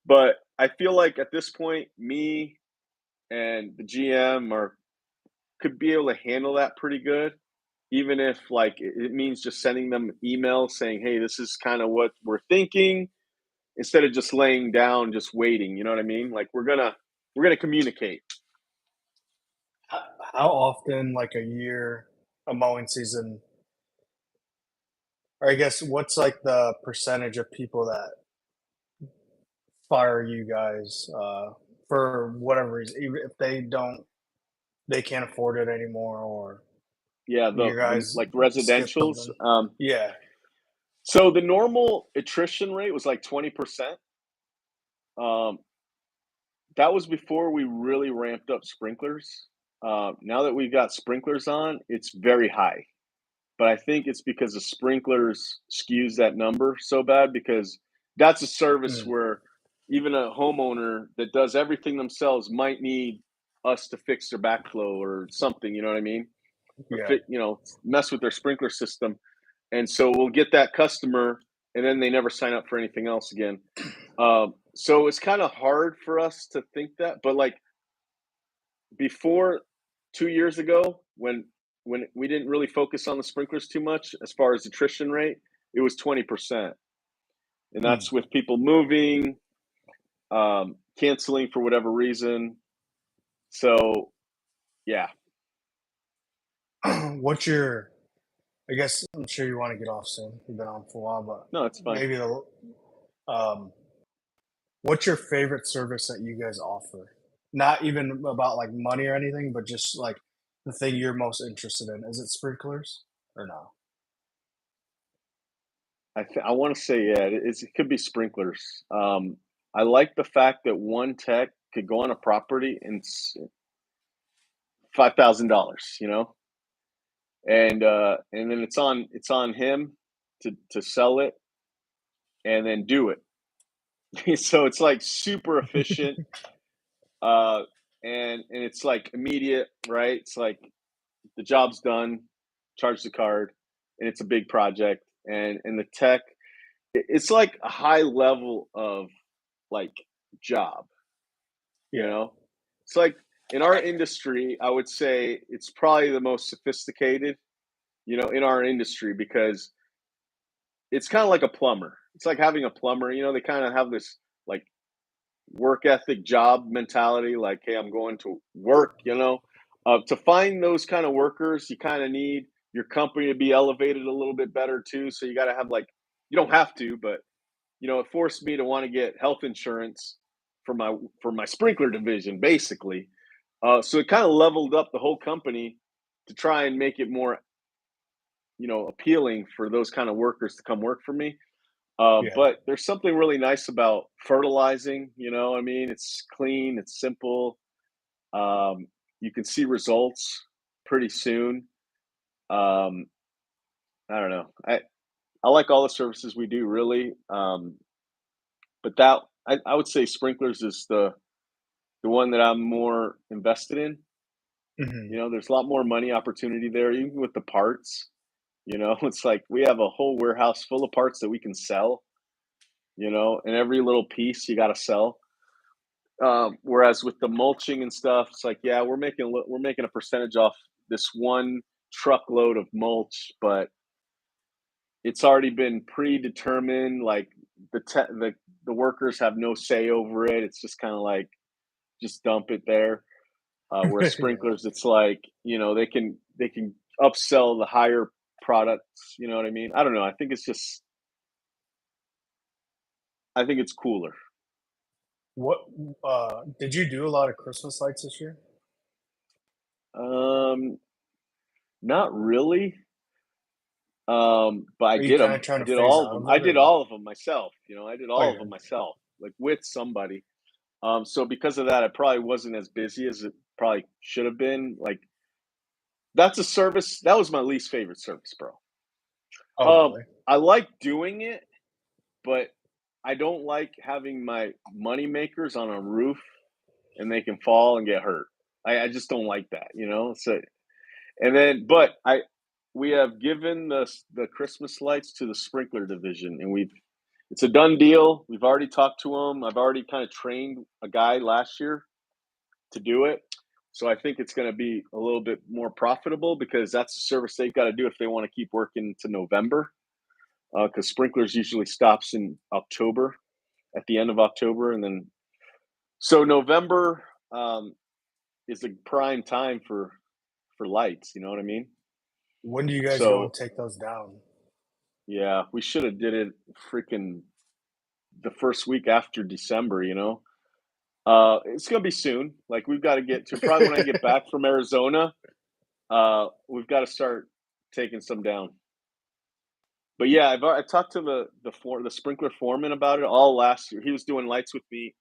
but I feel like at this point, me and the GM are could be able to handle that pretty good, even if like it means just sending them emails saying, "Hey, this is kind of what we're thinking," instead of just laying down, just waiting. You know what I mean? Like we're gonna communicate. How often, like a year, a mowing season, or I guess what's like the percentage of people that fire you guys for whatever reason, even if they can't afford it anymore, or Yeah, you the guys like skip residentials. something? Yeah. So the normal attrition rate was like 20%. Um, that was before we really ramped up sprinklers. Now that we've got sprinklers on, it's very high but I think it's because the sprinklers skews that number so bad because that's a service Mm, where even a homeowner that does everything themselves might need us to fix their backflow or something, you know what I mean? Or yeah. fit, mess with their sprinkler system. And so we'll get that customer and then they never sign up for anything else again. So it's kind of hard for us to think that, but like before 2 years ago, when we didn't really focus on the sprinklers too much as far as attrition rate, it was 20%. And Mm. that's with people moving, canceling for whatever reason. So yeah, What's your I guess I'm sure you wanna get off soon. You've been on for a while, but no, it's fine. maybe um, what's your favorite service that you guys offer? Not even about, like, money or anything, but just, like, the thing you're most interested in. Is it sprinklers or no? I want to say yeah, it could be sprinklers. I like the fact that one tech could go on a property and $5,000, and then it's on him to sell it and then do it. So it's like super efficient, uh, and it's like immediate, right? It's like the job's done, charge the card, and it's a big project, and the tech, it's like a high level of like job, you Yeah. know. It's like in our industry, I would say it's probably the most sophisticated, in our industry because it's kind of like a plumber. It's like having a plumber, they kind of have this like work ethic job mentality like hey, I'm going to work, to find those kind of workers you kind of need your company to be elevated a little bit better too, so you got to have like, you don't have to, but it forced me to want to get health insurance for my sprinkler division basically. So it kind of leveled up the whole company to try and make it more appealing for those kind of workers to come work for me. Yeah. But there's something really nice about fertilizing. I mean, it's clean, it's simple. Um, you can see results pretty soon. Um, I don't know. I like all the services we do, really. But I would say sprinklers is the one that I'm more invested in. Mhm. There's a lot more money opportunity there, even with the parts. It's like we have a whole warehouse full of parts that we can sell. And every little piece you got to sell. Whereas with the mulching and stuff, it's like, yeah, we're making a percentage off this one truckload of mulch, but it's already been predetermined. Like the workers have no say over it. It's just kind of like just dump it there. Whereas Yeah. sprinklers, it's like they can upsell the higher products. You know what I mean? I don't know. I think it's cooler. What, did you do a lot of Christmas lights this year? Um, Not really. But I Are you did kinda them. trying I to did phase all of out them. of I it did or all of them myself. I did all of them okay. myself, like with somebody. So because of that, I probably wasn't as busy as it probably should have been. Like that's a service that was my least favorite service, bro. Oh, Um, really? I like doing it, but I don't like having my money makers on a roof and they can fall and get hurt. I just don't like that. So and then, but we have given the Christmas lights to the sprinkler division, and it's a done deal. We've already talked to them. I've already kind of trained a guy last year to do it. So I think it's going to be a little bit more profitable because that's the service they've got to do if they want to keep working to November. Because sprinklers usually stops in October, at the end of October, and then so November is a prime time for lights. You know what I mean? When do you guys go and So take those down? yeah, we should have did it freaking the first week after December. It's gonna be soon. Like we've got to get to probably when I get back from Arizona. We've got to start taking some down. But yeah, I talked to the sprinkler foreman about it all last year. He was doing lights with me.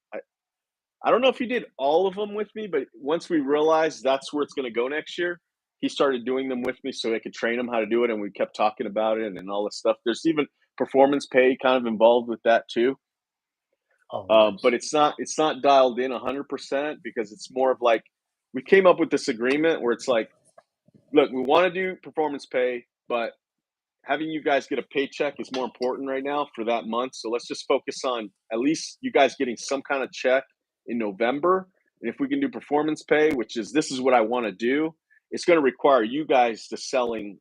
I don't know if he did all of them with me, but once we realized that's where it's gonna go next year, he started doing them with me so I could train him how to do it, and we kept talking about it and all this stuff. There's even performance pay kind of involved with that too. Oh, But nice. it's not dialed in 100% because it's more of like we came up with this agreement where it's like, look, we want to do performance pay, but having you guys get a paycheck is more important right now for that month. So let's just focus on at least you guys getting some kind of check in November. And if we can do performance pay, which is this is what I want to do, it's going to require you guys to selling,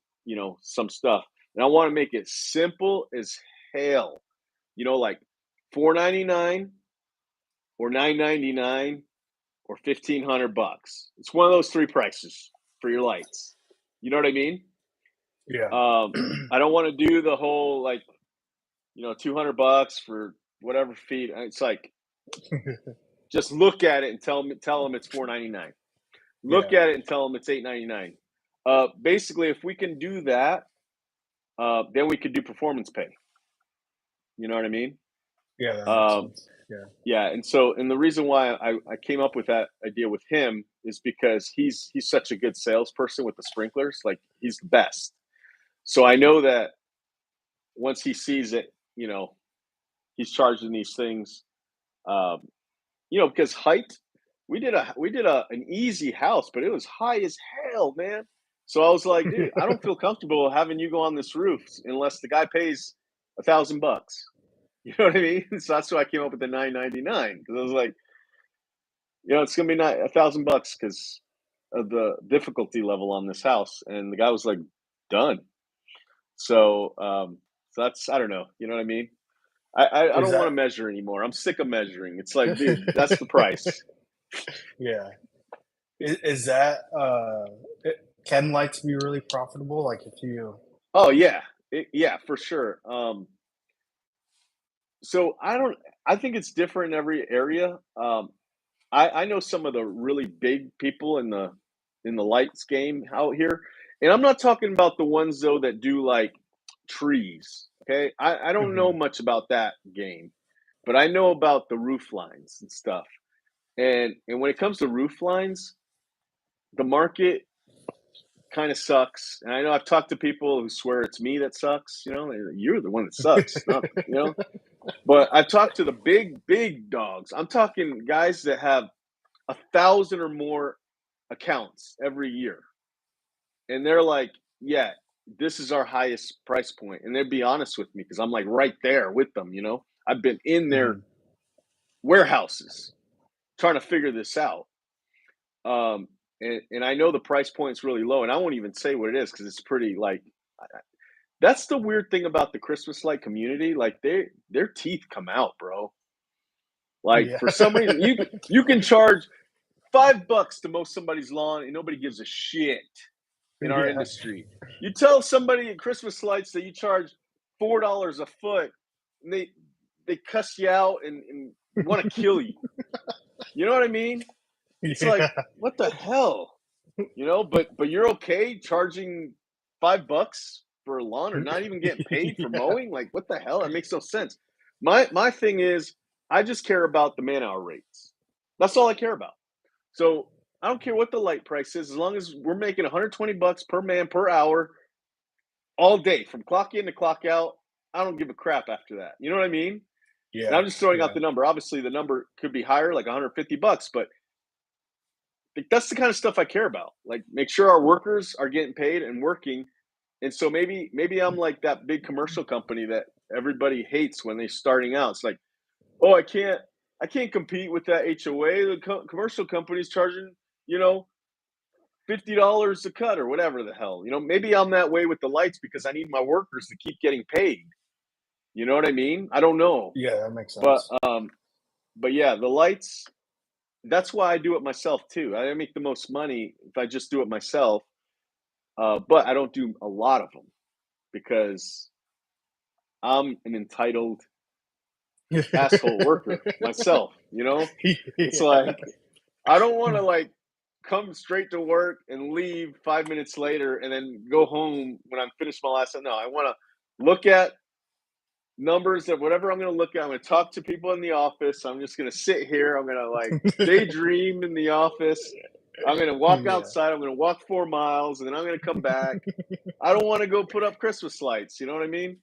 some stuff. And I want to make it simple as hell. Like 4.99 or 9.99 or $1,500. It's one of those three prices for your lights. You know what I mean? Yeah. I don't want to do the whole like, $200 for whatever feet. It's like just look at it and tell them it's 4.99. Look Yeah. at it and tell them it's 8.99. Basically, if we can do that, then we could do performance pay. You know what I mean? Yeah, that makes Um, sense. Yeah. yeah, and the reason why I came up with that idea with him is because he's such a good salesperson with the sprinklers. Like he's the best. So I know that once he sees it, he's charging these things. Um, because height, we did an easy house, but it was high as hell, man. So I was like, dude, I don't feel comfortable having you go on this roof unless the guy pays $1,000. You know what I mean? So that's why I came up with the 9.99 because I was like, it's gonna be not $1,000 because of the difficulty level on this house. And the guy was like, done. So that's I don't know. You know what I mean? I Is don't want to that measure anymore. I'm sick of measuring. It's like, dude, that's the price. yeah. Is that can lights be really profitable? Like if you Oh yeah, yeah, for sure. So I think it's different in every area. I know some of the really big people in the lights game out here, and I'm not talking about the ones though that do like trees. Okay, I don't know Mhm. much about that game, but I know about the roof lines and stuff. And when it comes to roof lines, the market kind of sucks. And I know I've talked to people who swear it's me that sucks. You're the one that sucks, not. But I've talked to the big dogs. I'm talking guys that have 1,000 or more accounts every year, and they're like, "Yeah, this is our highest price point," and they'd be honest with me because I'm like right there with them. I've been in their Mhm. warehouses trying to figure this out. Um, and I know the price point's really low, and I won't even say what it is because it's pretty like. That's the weird thing about the Christmas light community. Like their teeth come out, bro. Like Yeah. for some reason, you can charge $5 to mow somebody's lawn, and nobody gives a shit in our Yeah. industry. You tell somebody at Christmas lights that you charge $4 a foot, and they cuss you out and want to kill you. You know what I mean? It's like Yeah. what the hell, But you're okay charging $5 for a lawn or not even getting paid for Yeah. mowing. Like what the hell? That makes no sense. My thing is, I just care about the man hour rates. That's all I care about. So I don't care what the light price is, as long as we're making $120 per man per hour all day from clock in to clock out. I don't give a crap after that. You know what I mean? And Yeah. I'm just throwing out Yeah. the number. Obviously, the number could be higher, like $150, but like, that's the kind of stuff I care about. Like, make sure our workers are getting paid and working. And so maybe I'm like that big commercial company that everybody hates when they're starting out. It's like, oh, I can't compete with that HOA. The commercial company's charging, you know, $50 a cut or whatever the hell. Maybe I'm that way with the lights because I need my workers to keep getting paid. You know what I mean? I don't know. Yeah, that makes But sense. but yeah, the lights, that's why I do it myself too. I make the most money if I just do it myself. But I don't do a lot of them because I'm an entitled asshole worker myself, It's Yeah. like I don't want to like come straight to work and leave 5 minutes later and then go home when I'm finished my last. No, I want to look at numbers of whatever I'm going to look at. I'm going to talk to people in the office. I'm just going to sit here. I'm going to like daydream in the office. I'm gonna walk Yeah, outside. I'm gonna walk 4 miles, and then I'm gonna come back. I don't want to go put up Christmas lights. You know what I mean?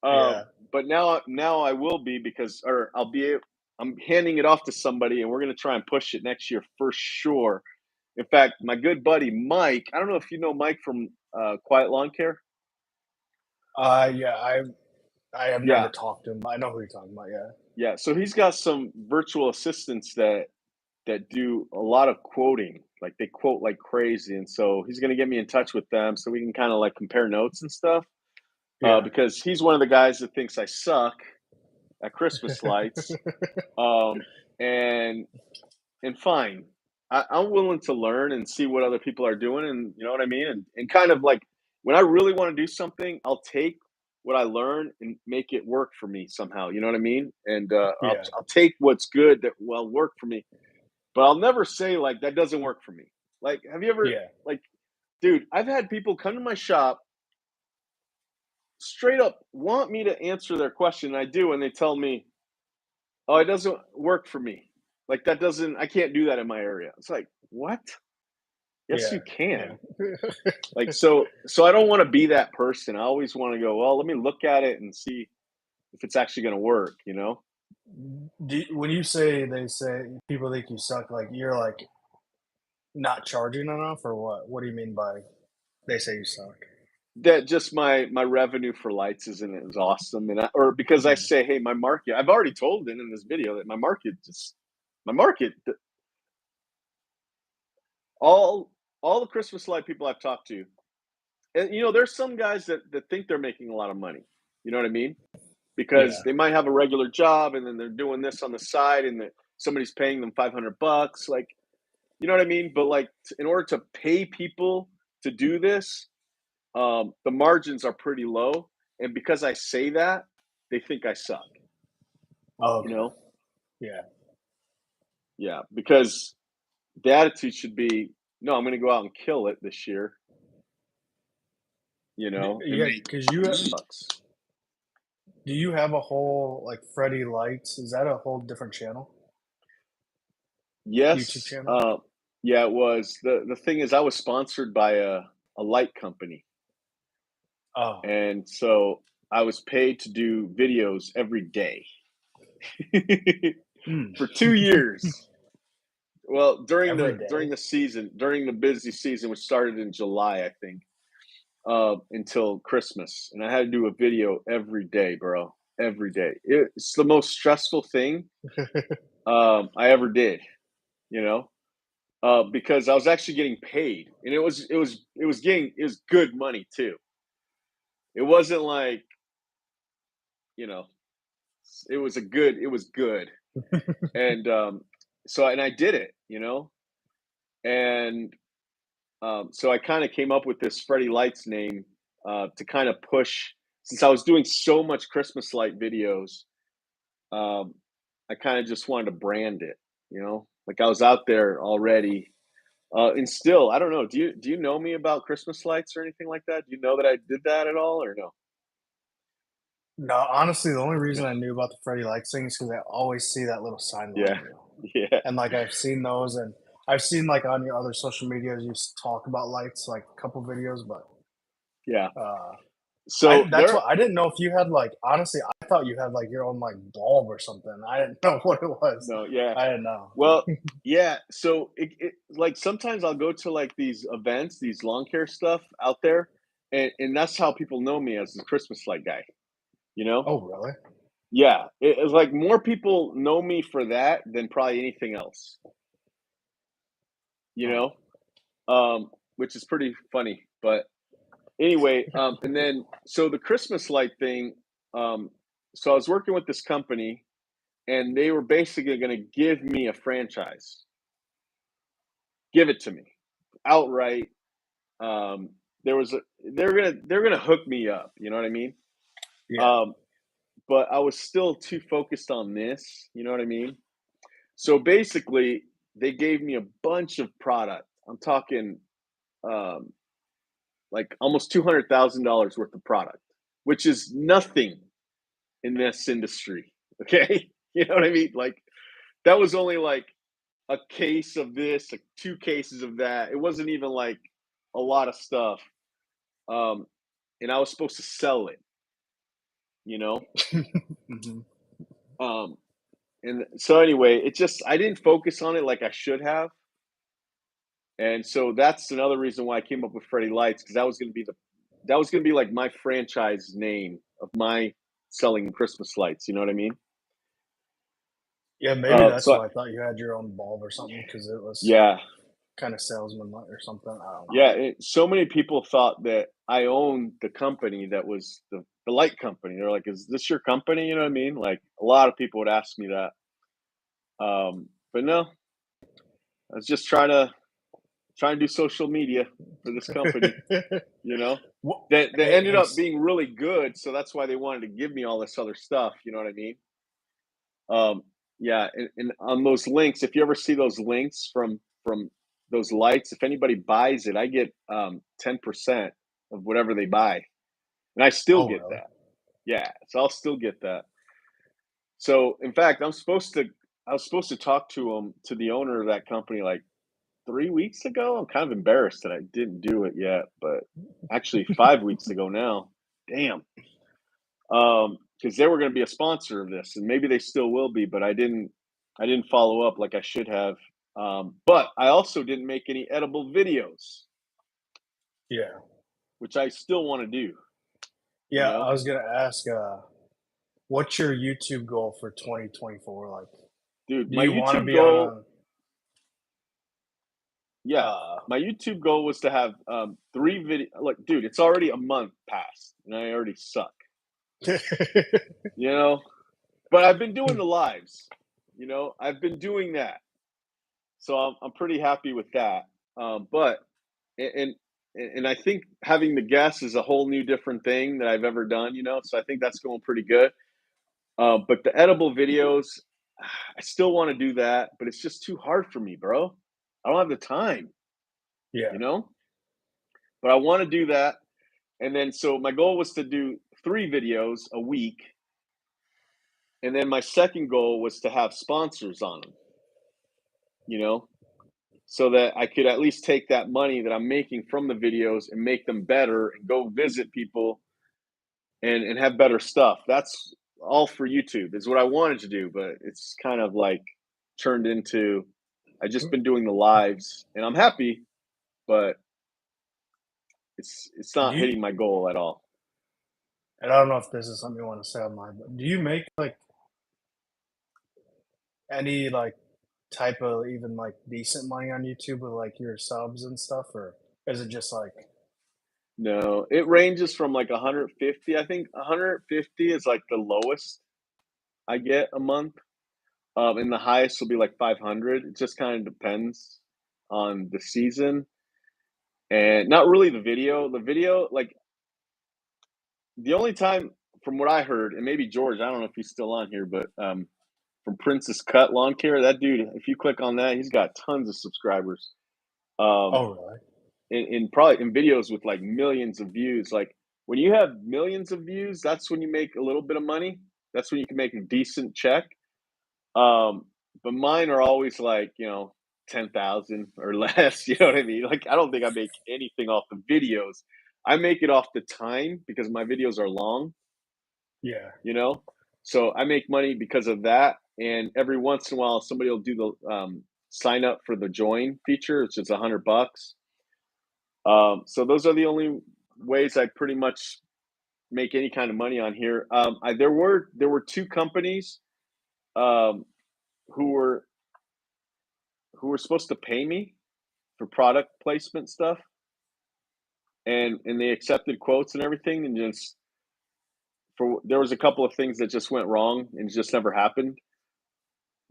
yeah. But now I will be because, or I'll be. I'm handing it off to somebody, and we're gonna try and push it next year for sure. In fact, my good buddy Mike. I don't know if you know Mike from Quiet Lawn Care. Yeah, I have Yeah, never talked to him, but I know who you're talking about, yeah. yeah. So he's got some virtual assistants that do a lot of quoting. Like they quote like crazy, and so he's gonna get me in touch with them so we can kind of like compare notes and stuff. Yeah. Because he's one of the guys that thinks I suck at Christmas lights. Um, and fine, I'm willing to learn and see what other people are doing, and you know what I mean. And kind of like when I really want to do something, I'll take what I learn and make it work for me somehow. You know what I mean? And Yeah, I'll take what's good that will work for me, but I'll never say like that doesn't work for me. Like, have you ever yeah. like, dude? I've had people come to my shop straight up want me to answer their question, and I do, and they tell me, "Oh, it doesn't work for me. Like that doesn't. I can't do that in my area." It's like, what? Yes, Yeah, you can. yeah. Like, so I don't want to be that person. I always want to go, well, let me look at it and see if it's actually going to work. You know, When you say they say people think you suck, like, you're, like, not charging enough or what? What do you mean by they say you suck? that just my revenue for lights isn't as awesome, and or because I Mm, say, hey, my market. I've already told it in this video that my market, all all the Christmas light people I've talked to, and there's some guys that think they're making a lot of money. You know what I mean? Because yeah. they might have a regular job and then they're doing this on the side, and that somebody's paying them $500. Like, you know what I mean? But like, in order to pay people to do this, the margins are pretty low, and because I say that, they think I suck. Oh, You okay. know? Yeah. Yeah, because the attitude should be, no, I'm going to go out and kill it this year. And Yeah, make because bucks. do you have a whole, like, Freddy Lights? Is that a whole different channel? YouTube Yes. channel? Yeah, it was. The thing is, I was sponsored by a light company. Oh. And so I was paid to do videos every day Mm. for 2 years. Well, during Every the day? season, during the busy season, which started in July, I think, until Christmas, and I had to do a video every day, bro, every day. It's the most stressful thing, I ever did, you know, because I was actually getting paid, and it was good money too. It wasn't like, you know, it was good. And and I did it, and so I kind of came up with this Freddie Lights name to kind of push, since I was doing so much Christmas light videos. um, I kind of just wanted to brand it, like I was out there already. And still, I don't know, do you know me about Christmas lights or anything like that? Do you know that I did that at all, or no? No, honestly, the only reason I knew about the Freddy Lights thing is because I always see that little sign Yeah. behind you. Yeah. And, like, I've seen those, and I've seen, like, on your other social medias, you talk about lights, like, a couple videos, but, Yeah. uh, So that's what I didn't know if you had, like, honestly, I thought you had, like, your own, like, bulb or something. I didn't know what it was. no, yeah. I didn't know. Well, yeah, so it like, sometimes I'll go to, like, these events, these lawn care stuff out there, and that's how people know me, as the Christmas light guy, you know? Oh, really? Yeah, it's like more people know me for that than probably anything else, you Huh. know? Which is pretty funny, but anyway, and then so the Christmas light thing, so I was working with this company, and they were basically gonna give me a franchise. Give it to me outright. Um, there was a they're gonna hook me up, you know what I mean? Yeah. Um, but I was still too focused on this, you know what I mean? So basically, they gave me a bunch of product. I'm talking um, like almost $200,000 worth of product, which is nothing in this industry. Okay, you know what I mean? Like that was only like a case of this, like 2 cases of that. It wasn't even like a lot of stuff. Um, and I was supposed to sell it, you know? Mhm. Um, and so anyway, it just I didn't focus on it like I should have. And so that's another reason why I came up with Freddy Lights, because that was gonna be like my franchise name of my selling Christmas lights, you know what I mean? Yeah, maybe that's So why I thought you had your own bulb or something because it was yeah, kinda salesman or something, I don't know. yeah, so many people thought that I owned the company that was the light company. They're like, "Is this your company?" You know what I mean? Like, a lot of people would ask me that. But no, I was just trying to do social media for this company, you know? Wha That Hey ended hey, up s being really good, so that's why they wanted to give me all this other stuff, you know what I mean? Um, yeah, and on those links, if you ever see those links from those lights, if anybody buys it, I get 10% of whatever they buy, and I still Oh, get really? that. Yeah, so I'll still get that. So in fact, I was supposed to talk to the owner of that company like 3 weeks ago. I'm kind of embarrassed that I didn't do it yet, but actually 5 weeks ago now. Damn. Because they were going to be a sponsor of this, and maybe they still will be, but I didn't follow up like I should have. But I also didn't make any edible videos, Yeah. which I still want to do. You Yeah, I know, was gonna ask, what's your YouTube goal for 2024? Like, dude, do my you wanna YouTube be on goal, a yeah, uh my YouTube goal was to have 3 video. Like, dude, it's already a month past, and I already suck. You know, but I've been doing the lives. You know, I've been doing that, so I'm pretty happy with that. But and and I think having the guests is a whole new different thing that I've ever done. You know, so I think that's going pretty good. But the edible videos, I still want to do that, but it's just too hard for me, bro. I don't have the time. Yeah. You know, but I want to do that. And then so my goal was to do 3 videos a week, and then my second goal was to have sponsors on them. You know, so that I could at least take that money that I'm making from the videos and make them better and go visit people and have better stuff. That's all for YouTube is what I wanted to do, but it's kind of like turned into I just been doing the lives and I'm happy, but it's Do not you hitting my goal at all. and I don't know if this is something you wanna say online, but do you make, like, any, like, type of even, like, decent money on YouTube with, like, your subs and stuff, or is it just like No, it ranges from like 150. I think 150 is like the lowest I get a month. And the highest will be like 500. It just kind of depends on the season and not really the video. The video, like the only time from what I heard, and maybe George, I don't know if he's still on here, but from Princess Cut Lawn Care, that dude, if you click on that, he's got tons of subscribers. Um, oh, really? in probably in videos with like millions of views. Like when you have millions of views, that's when you make a little bit of money. That's when you can make a decent check. Um, but mine are always like, 10,000 or less, you know what I mean? Like, I don't think I make anything off the videos. I make it off the time because my videos are long, Yeah. you know? So I make money because of that. And every once in a while, somebody will do the sign up for the join feature, which is $100. So those are the only ways I pretty much make any kind of money on here. There were 2 companies um, who were supposed to pay me for product placement stuff, and they accepted quotes and everything, and just for there was a couple of things that just went wrong and just never happened.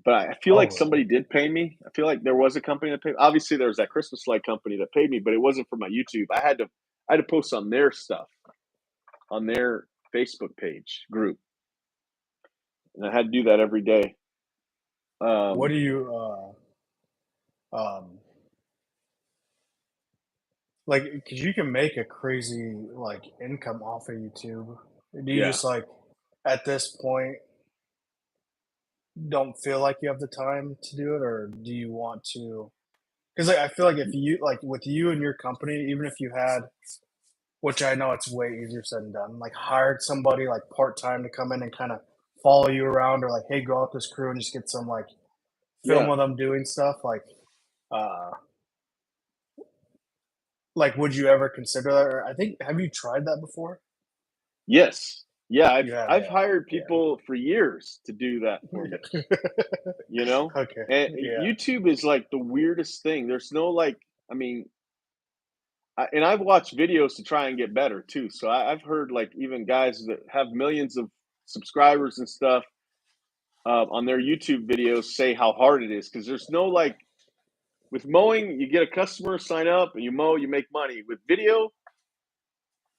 But I feel Oh, like really? somebody did pay me. I feel like there was a company that paid. Obviously, there was that Christmas light company that paid me, but it wasn't for my YouTube. I had to post on their stuff on their Facebook page group, and I had to do that every day. What Um, do you, um like, because you can make a crazy, like, income off of YouTube. Do you yeah, just, like, at this point, don't feel like you have the time to do it, or do you want to? Because like, I feel like if you like with you and your company, even if you had, which I know it's way easier said than done, like hired somebody like part time to come in and kind of follow you around, or like, hey, go out this crew and just get some like film Yeah. of them doing stuff. Uh, like, would you ever consider that? Or I think have you tried that before? Yes. Yeah, You have, I've hired yeah, people for years to do that for me, yeah. you know? Okay, And yeah, YouTube is like the weirdest thing. There's no like, I mean, and I've watched videos to try and get better too. So I've heard like even guys that have millions of subscribers and stuff on their YouTube videos say how hard it is because there's no like with mowing, you get a customer sign up and you mow, you make money. With video,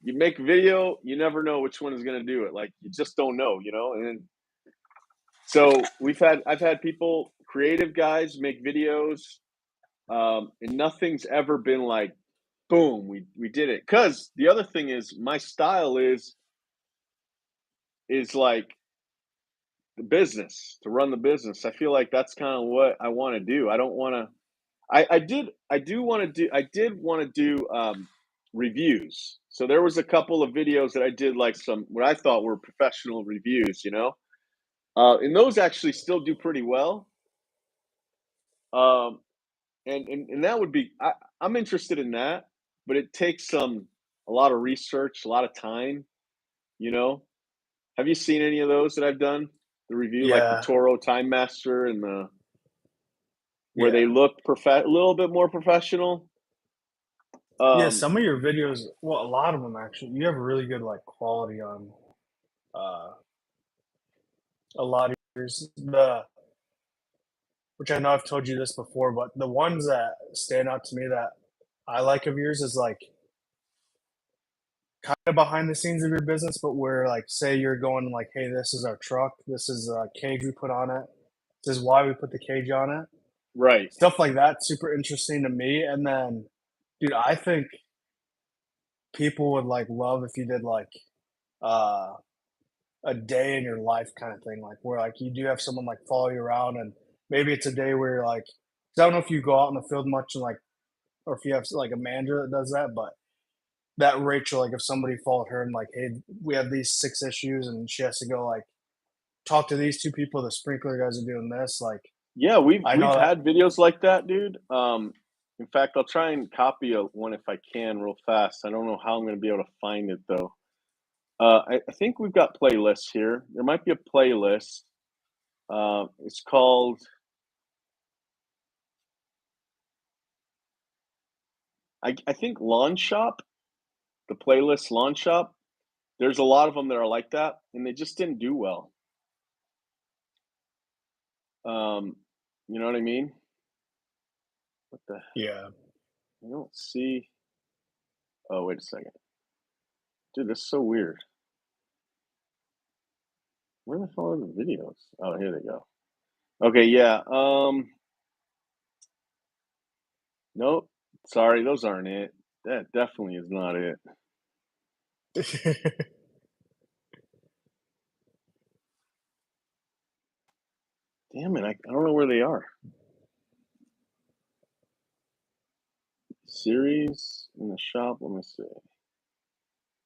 you make video, you never know which one is going to do it. Like you just don't know, you know. And so I've had people, creative guys, make videos, and nothing's ever been like, boom, we did it. Because the other thing is, my style is like the business to run the business. I feel like that's kind of what I want to do. I don't want to. I do want to do. I did want to do reviews. So there was a couple of videos that I did, like some what I thought were professional reviews. You know, and those actually still do pretty well. Um, and that would be I'm interested in that, but it takes a lot of research, a lot of time. You know, have you seen any of those that I've done? The review, like the yeah, Toro Time Master and the where they yeah. look a little bit more professional. Yeah, Um, some of your videos, well, a lot of them actually, you have really good like quality on uh a lot of yours. The which I know I've told you this before, but the ones that stand out to me that I like of yours is like kind of behind the scenes of your business, but where like say you're going like, hey, this is our truck, this is a cage we put on it, this is why we put the cage on it. right. Stuff like that, super interesting to me. And then, dude, I think people would like love if you did like uh a day in your life kind of thing, like where like you do have someone like follow you around, and maybe it's a day where you're like, 'cause I don't know if you go out in the field much and like, or if you have like a manager that does that, but that Rachel, like if somebody followed her and like, hey, we have these 6 issues, and she has to go like talk to these 2 people, the sprinkler guys are doing this, like Yeah, I we've know that. had videos like that, dude. In fact, I'll try and copy one if I can real fast. I don't know how I'm going to be able to find it though. I think we've got playlists here. There might be a playlist. It's called. I think Lawn Shop. The playlist Lawn Shop. There's a lot of them that are like that, and they just didn't do well. Um, you know what I mean? What the? Yeah. I don't see. Oh, wait a second, dude. This is so weird. Where the hell are the videos? Oh, here they go. Okay, yeah. Nope. Sorry, those aren't it. That definitely is not it. Damn it, I don't know where they are. Series in the shop. Let me see.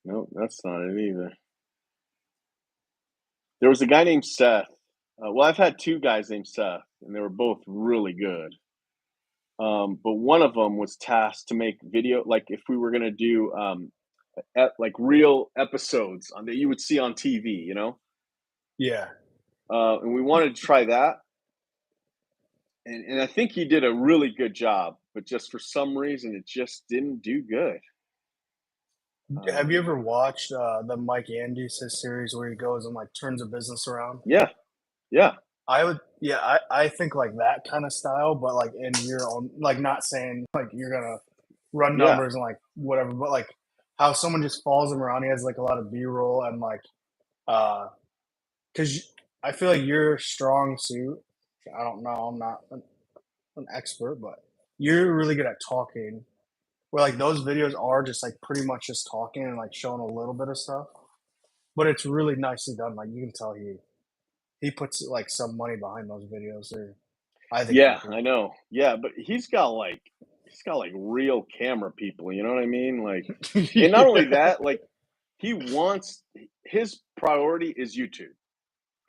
Nope, that's not it either. There was a guy named Seth. Well, I've had two guys named Seth, and they were both really good. But one of them was tasked to make video, like if we were gonna do like real episodes on that you would see on TV, you know. Yeah. And we wanted to try that, and I think he did a really good job, but just for some reason, it just didn't do good. Have you Um, ever watched the Mike Andrews his series where he goes and like turns a business around? yeah, yeah, I would, yeah, I think like that kind of style, but like in your own, like not saying like you're gonna run yeah, numbers and like whatever, but like how someone just follows him around. He has like a lot of B roll and like, uh, because I feel like your strong suit. I don't know. I'm not an expert, but you're really good at talking. Where like those videos are just like pretty much just talking and like showing a little bit of stuff, but it's really nicely done. Like you can tell he puts like some money behind those videos. They're, I think they're Yeah, cool. I know. Yeah, but he's got like real camera people, you know what I mean? Like, and not only Yeah, that, like he wants his priority is YouTube.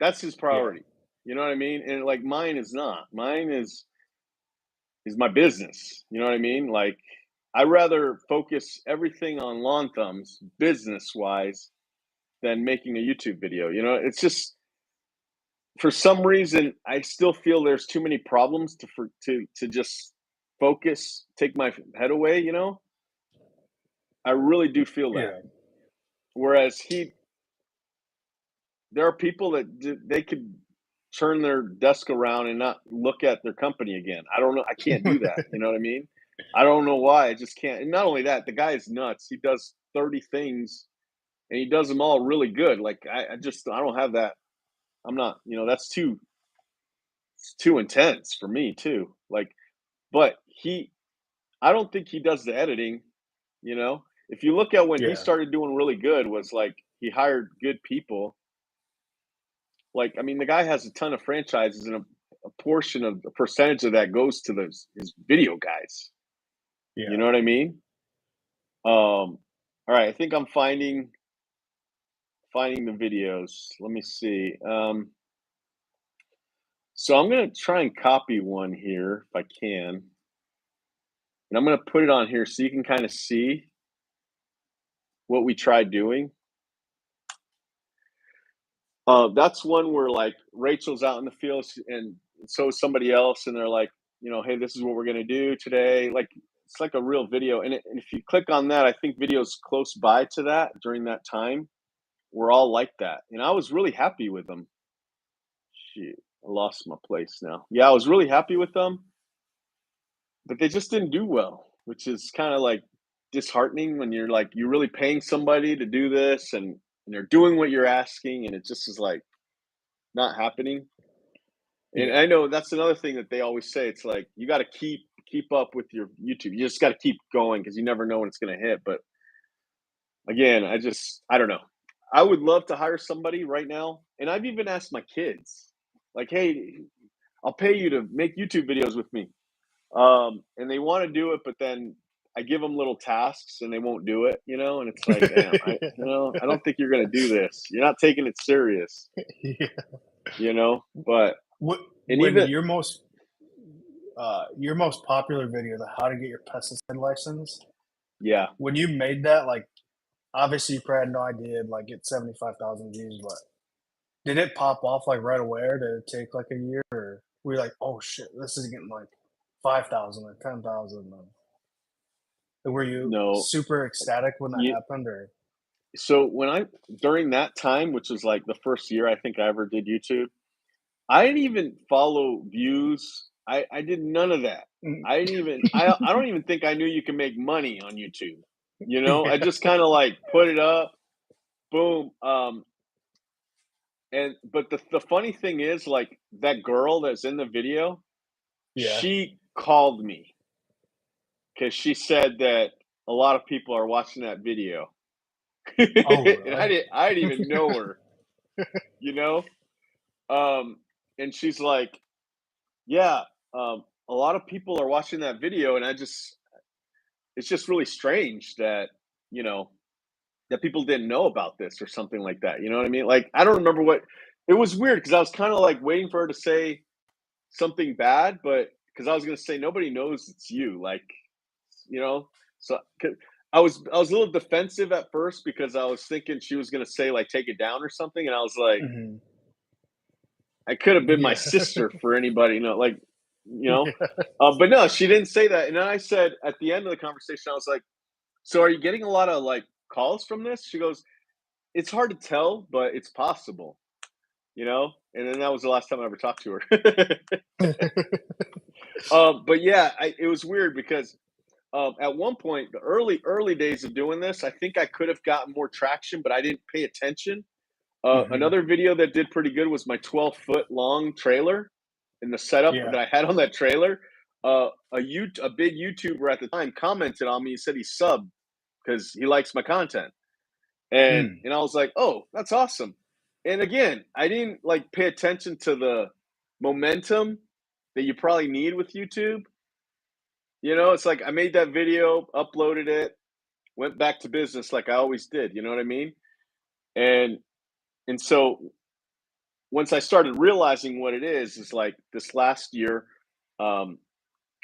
That's his yeah, priority. You know what I mean? And like mine is not. Mine is my business. You know what I mean? Like I rather focus everything on lawn thumbs business wise than making a YouTube video. You know, it's just for some reason I still feel there's too many problems to just focus, take my head away, you know? I really do feel that. yeah, Whereas there are people that they could turn their desk around and not look at their company again. I don't know. I can't do that. You know what I mean? I don't know why. I just can't. And not only that, the guy is nuts. He does 30 things and he does them all really good. Like I don't have that. I'm not, that's it's too intense for me too. Like, but I don't think he does the editing, you know? If you look at when he yeah, started doing really good was like he hired good people. Like, I mean, the guy has a ton of franchises, and a portion of a percentage of that goes to those his video guys. You yeah. know what I mean? All right, I think I'm finding the videos. Let me see. So I'm gonna try and copy one here if I can, and I'm gonna put it on here so you can kind of see what we tried doing. That's one where like Rachel's out in the field and so is somebody else, and they're like, hey, this is what we're gonna do today. Like it's like a real video, and if you click on that, I think videos close by to that during that time were all like that, and I was really happy with them. Shoot, I lost my place now. Yeah, I was really happy with them, but they just didn't do well, which is kind of like disheartening when you're like you're really paying somebody to do this and they're doing what you're asking, and it just is like not happening. And I Yeah. know that's another thing that they always say. It's like you got to keep up with your YouTube. You just got to keep going because you never know when it's going to hit. But again, I don't know. I would love to hire somebody right now, and I've even asked my kids, like, "Hey, I'll pay you to make YouTube videos with me," and they want to do it, but then I give them little tasks and they won't do it. And it's like, damn, I don't think you're going to do this. You're not taking it serious. Yeah. But What and when even your most popular video, the how to get your pesticide license, yeah. when you made that, like obviously you probably had no idea it'd like get 75,000 views, but did it pop off like right away or did it take like a year or were you like, oh shit, this is getting like 5,000 or 10,000? Were you No, super ecstatic when that you happened or so when I during that time, which was like the first year I think I ever did YouTube, I didn't even follow views. I did none of that. Mm. I don't even think I knew you can make money on YouTube. I Yeah, just kind of like put it up, boom. And but the funny thing is, like that girl that's in the video, yeah. she called me because she said that a lot of people are watching that video, Oh, and really? I didn't even know her. You know, Um, and she's like, "Yeah, a lot of people are watching that video, and it's just really strange that you know that people didn't know about this or something like that." You know what I mean? Like, I don't remember what it was weird because I was kind of like waiting for her to say something bad, but because I was gonna say nobody knows it's you, like, you know. So 'cause I was a little defensive at first because I was thinking she was gonna say like take it down or something, and I was like, Mhm. I could have been my Yeah. sister for anybody, like, you know? Yeah. But no, she didn't say that. And then I said at the end of the conversation, I was like, "So are you getting a lot of like calls from this?" She goes, "It's hard to tell, but it's possible." And then that was the last time I ever talked to her. But yeah, it was weird because at one point, the early days of doing this, I think I could have gotten more traction, but I didn't pay attention. Mhm. Another video that did pretty good was my 12-foot long trailer and the setup Yeah. that I had on that trailer. A big YouTuber at the time commented on me. He said he subbed because he likes my content, and Mm. and I was like, oh, that's awesome. and again, I didn't like pay attention to the momentum that you probably need with YouTube. You know, it's like I made that video, uploaded it, went back to business like I always did. You know what I mean? And so once I started realizing what it is like this last year. Um,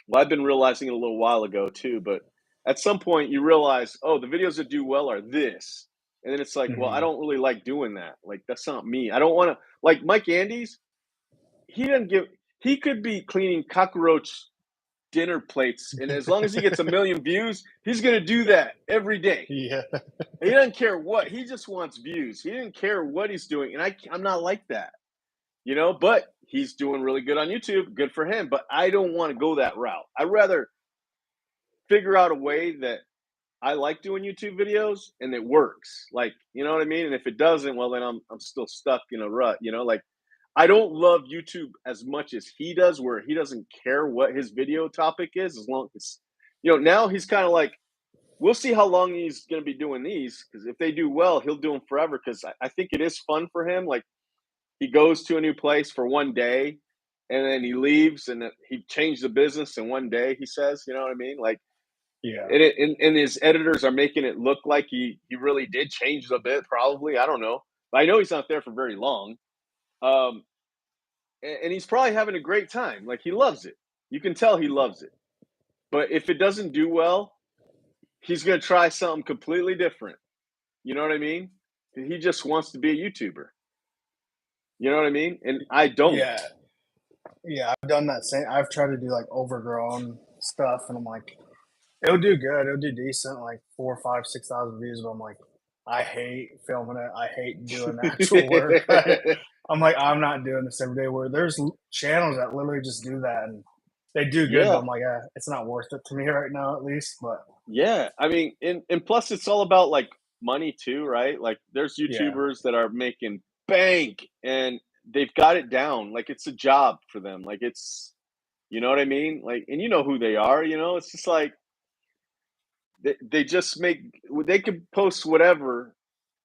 well, I've been realizing it a little while ago too, but at some point you realize, oh, the videos that do well are this. And then it's like, well, I Mhm. don't really like doing that. Like, that's not me. I don't want to, like Mike Andes, he doesn't give, he could be cleaning cockroach dinner plates. And as long as he gets a million views, he's going to do that every day. Yeah. He doesn't care what, he just wants views. He didn't care what he's doing. And I'm not like that, but he's doing really good on YouTube. Good for him. But I don't want to go that route. I'd rather figure out a way that I like doing YouTube videos and it works. Like, you know what I mean? And if it doesn't, well then I'm still stuck in a rut, like I don't love YouTube as much as he does, where he doesn't care what his video topic is, as long as now he's kind of like, we'll see how long he's going to be doing these, because if they do well, he'll do them forever. Because I think it is fun for him. Like, he goes to a new place for one day and then he leaves, and he changed the business in one day, he says, you know what I mean? Like, Yeah. and his editors are making it look like he really did change a bit, probably. I don't know. But I know he's not there for very long. Um, and he's probably having a great time. Like, he loves it. You can tell he loves it. But if it doesn't do well, he's going to try something completely different. You know what I mean? He just wants to be a YouTuber. You know what I mean? And I don't. Yeah. Yeah, I've done that same I've tried to do, like, overgrown stuff, and I'm like, it'll do good, it'll do decent, like 4, 5, 6,000 views, but I'm like, I hate filming it, I hate doing the actual work. I'm like, I'm not doing this every day, where there's channels that literally just do that, and they do good, but Yeah. I'm like, it's not worth it to me right now, at least, but Yeah. I mean, and plus it's all about like money too, right? Like, there's yeah. YouTubers that are making bank and they've got it down. Like, it's a job for them. Like, it's, you know what I mean? Like, and you know who they are, it's just like they just they could post whatever,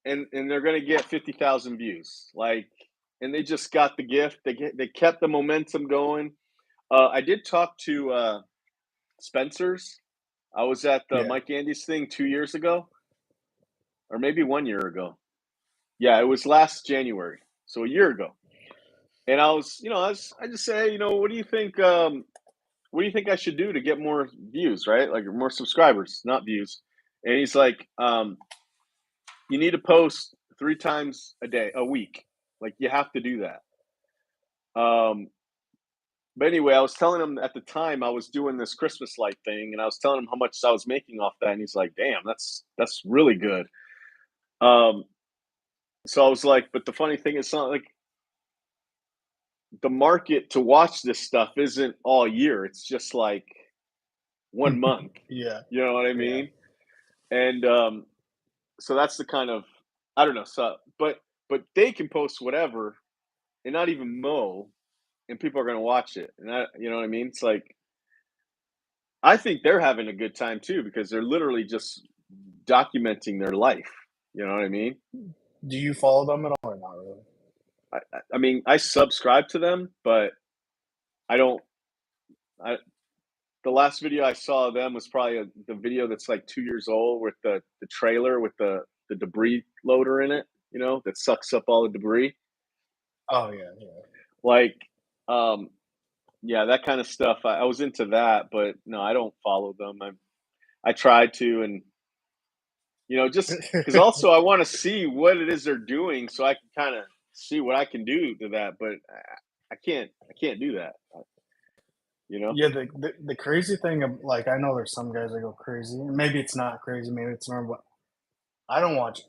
and they're going to get 50,000 views. Like, and they just got the gift. They kept the momentum going. I did talk to Spencer's. I was at the Yeah. Mike Andes thing 2 years ago, or maybe 1 year ago. Yeah, it was last January, so a year ago. And I just say, what do you think? What do you think I should do to get more views, right? Like, more subscribers, not views. And he's like, you need to post 3 times a week. Like, you have to do that. But anyway, I was telling him at the time I was doing this Christmas light thing, and I was telling him how much I was making off that, and he's like, "Damn, that's really good." Um, so I was like, "But the funny thing is, not like the market to watch this stuff isn't all year. It's just like 1 month." Yeah, You know what I yeah. mean? And so that's the kind of, I don't know. So, but they can post whatever and not even mow, and people are going to watch it. And you know what I mean? It's like, I think they're having a good time too, because they're literally just documenting their life. You know what I mean? Do you follow them at all or not really? I mean, I subscribe to them, but I don't. I The last video I saw of them was probably the video that's like 2 years old, with the trailer with the debris loader in it. That sucks up all the debris. Oh, yeah, yeah. Like, um, yeah, that kind of stuff. I was into that, but no, I don't follow them. I tried to, and just because also I want to see what it is they're doing, so I can kind of see what I can do to that. But I can't do that. You know? Yeah, the crazy thing of like, I know there's some guys that go crazy, and maybe it's not crazy, maybe it's normal, but I don't watch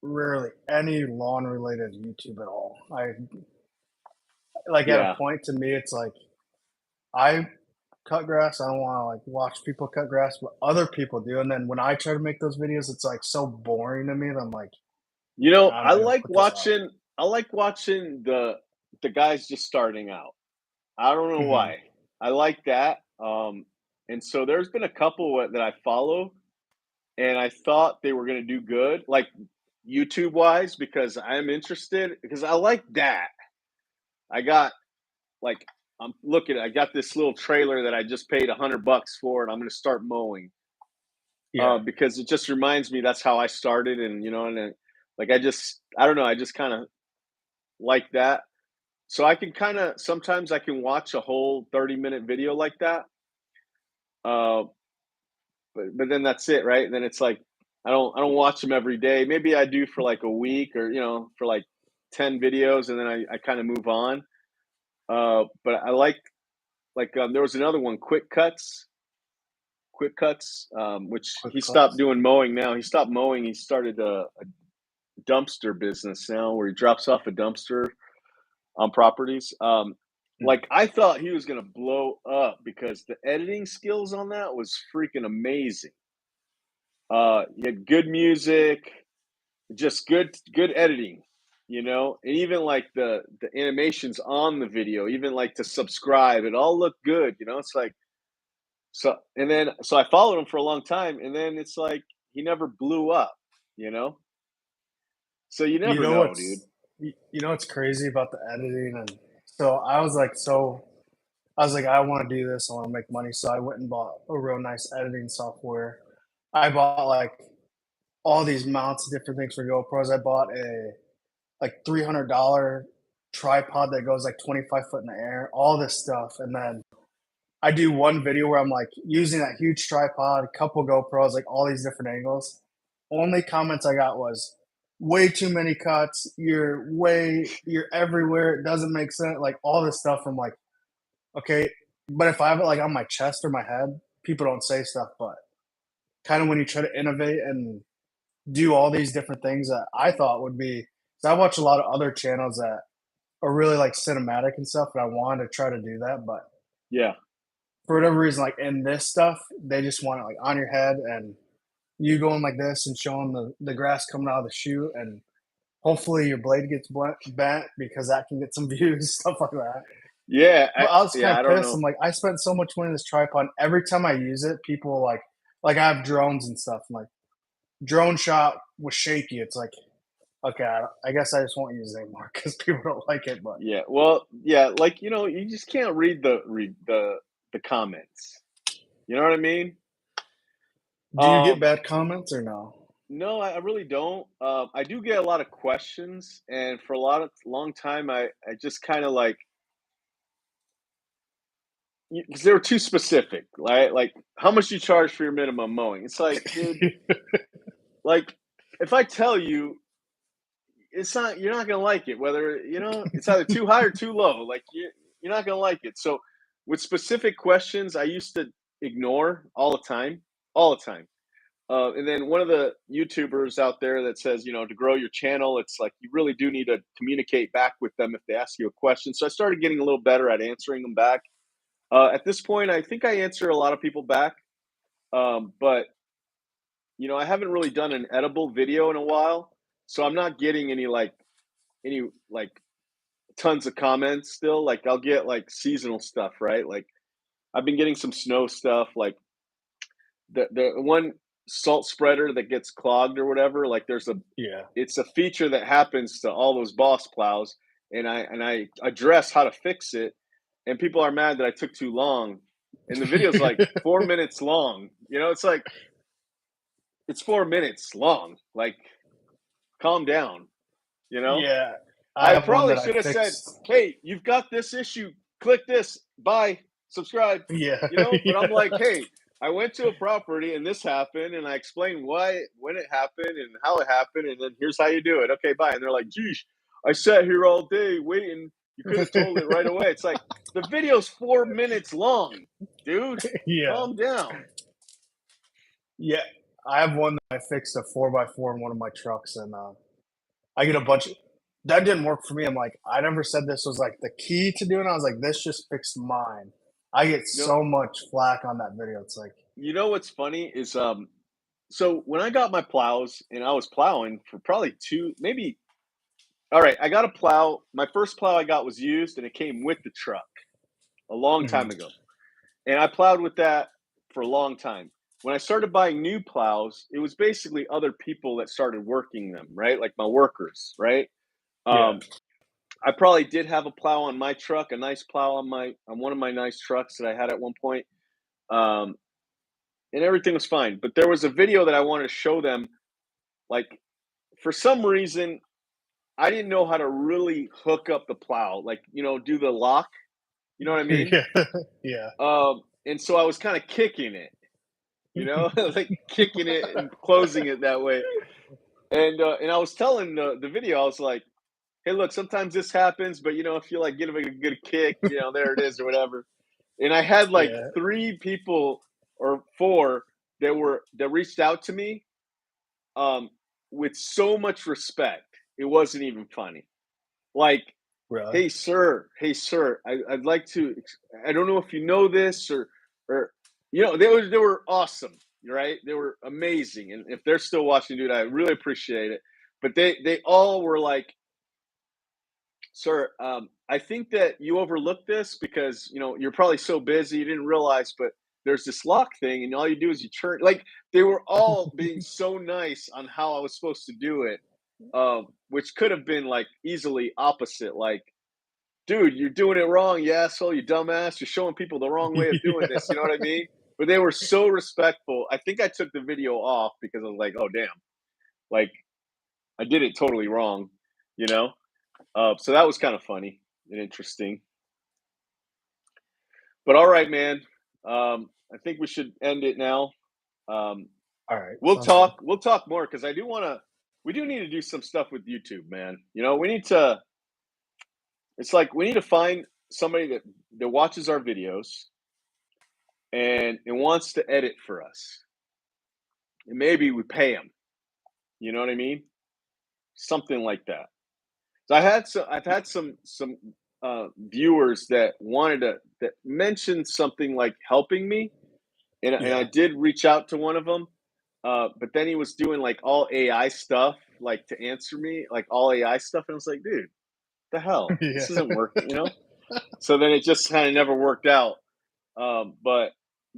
rarely any lawn related YouTube at all. I like, at a Yeah. point, to me, it's like, I cut grass, I don't wanna, like, watch people cut grass, but other people do, and then when I try to make those videos, it's, like, so boring to me that I'm like, I'm I not gonna like put this out. watching. I like watching the guys just starting out. I don't know Mhm. why. I like that. And so there's been a couple that I follow, and I thought they were going to do good. Like, YouTube wise because I'm interested because I like that. I got like I'm looking. I got this little trailer that I just paid $100 for, and I'm going to start mowing Yeah. because it just reminds me that's how I started, and and like I don't know, I just kind of like that. So I can kind of sometimes I can watch a whole 30-minute video like that, uh, but then that's it, right? And then it's like I don't watch them every day. Maybe I do for like a week or for like 10 videos, and then I kind of move on. But I like there was another one, Quick Cuts, which Quick he stopped cuts. doing mowing now. He stopped mowing. He started a dumpster business now where he drops off a dumpster on properties. Mm. Like I thought he was gonna blow up because the editing skills on that was freaking amazing. He had good music, just good editing, and even like the animations on the video, even like to subscribe, it all looked good. It's like so I followed him for a long time, and then it's like he never blew up, you know. So you You never know know, dude. you know what's crazy about the editing, and so I was like, I want to do this. I want to make money. So I went and bought a real nice editing software. I bought like all these mounts, different things for GoPros. I bought a like $300 tripod that goes like 25 foot in the air, all this stuff. And then I do one video where I'm like using that huge tripod, a couple GoPros, like all these different angles. Only comments I got was way too many cuts. You're everywhere. It doesn't make sense. Like all this stuff. I'm like, okay, but if I have it like on my chest or my head, people don't say stuff. But kind of when you try to innovate and do all these different things that I thought would be, 'cause I watch a lot of other channels that are really like cinematic and stuff, and I wanted to try to do that, but Yeah. for whatever reason, like in this stuff, they just want it like on your head and you going like this and showing the grass coming out of the chute, and hopefully your blade gets bent because that can get some views, stuff like that. Yeah, But I was kind yeah, of I don't pissed. I'm know. like, I spent so much money on this tripod. Every time I use it, people like I have drones and stuff. I'm like drone shot was shaky. It's like, okay, I guess I just won't use it anymore because people don't like it. But Yeah, well, yeah, like, you just can't read the comments. You know what I mean? do you get Um, bad comments or no? no, I really don't. I do get a lot of questions, and for a long time, I just kind of like because they were too specific, right? Like, how much you charge for your minimum mowing? It's like, dude, like, if I tell you, it's not you're not gonna like it. Whether it's either too high or too low. Like you're not gonna like it. So with specific questions, I used to ignore all the time. And then one of the YouTubers out there that says, to grow your channel, it's like you really do need to communicate back with them if they ask you a question. So I started getting a little better at answering them back. At this point, I think I answer a lot of people back, but I haven't really done an edible video in a while, so I'm not getting any like tons of comments still. Like I'll get like seasonal stuff, right? Like I've been getting some snow stuff, like the one salt spreader that gets clogged or whatever. Like Yeah. it's a feature that happens to all those boss plows, and I address how to fix it, and people are mad that I took too long, and the video's like 4 minutes long. It's like it's 4 minutes long. Like calm down. You know, Yeah, I I have one probably that I should have said, fixed. "Hey, you've got this issue. Click this. Bye. Subscribe." Yeah, But I'm like, yeah. "Hey, I went to a property and this happened, and I explained why, when it happened, and how it happened, and then here's how you do it. Okay, bye." And they're like, "Geez, I sat here all day waiting. You could have told it right away." It's like the video's 4 minutes long, dude. Yeah, Calm down. yeah. I have one that I fixed a 4x4 in one of my trucks, and, I get a bunch of that didn't work for me. I'm like, I never said this was, like, the key to doing it. I was like, "This just fixed mine." I get You know, so much flack on that video. It's like, what's funny is so when I got my plows and I was plowing for probably two, maybe all right, I got a plow. My first plow I got was used and it came with the truck a long mhm, time ago. And I plowed with that for a long time. when I started buying new plows, it was basically other people that started working them, right? Like my workers, right? Yeah. Um, I probably did have a plow on my truck, a nice plow on one of my nice trucks that I had at one point, um, and everything was fine. But there was a video that I wanted to show them. Like for some reason, I didn't know how to really hook up the plow, like do the lock. You know what I mean? Yeah. Yeah. And so I was kind of kicking it, like kicking it and closing it that way. And I was telling the video, I was like, "Hey, look, sometimes this happens, but if you like give it a good kick, there it is or whatever." And I had like Yeah. 3 people or 4 that reached out to me, um, with so much respect. It wasn't even funny. Like, Really? hey sir, I'd like to. I don't know if you know this or they were awesome, right? They were amazing, and if they're still watching, dude, I really appreciate it. But they all were like, "Sir, I think that you overlooked this because you're probably so busy you didn't realize, but there's this lock thing, and all you do is you turn." Like they were all being so nice on how I was supposed to do it, which could have been like easily opposite, like, "Dude, you're doing it wrong, you asshole, you dumbass. You're showing people the wrong way of doing this." You know what I mean? But they were so respectful. I think I took the video off because I was like, "Oh damn, like I did it totally wrong," you know. So that was kind of funny and interesting. But all right, man. I think we should end it now. Um, All right. we'll Sounds good. talk. We'll talk more because I do want to. We do need to do some stuff with YouTube, man. We need to. It's like we need to find somebody that watches our videos and wants to edit for us, and maybe we pay them. You know what I mean? Something like that. So I've had some viewers that wanted to that mentioned something like helping me, and I Yeah. did reach out to one of them, but then he was doing like all AI stuff, like to answer me, like all AI stuff, and I was like, dude, the hell, Yeah. this isn't working. So then it just kind of never worked out. But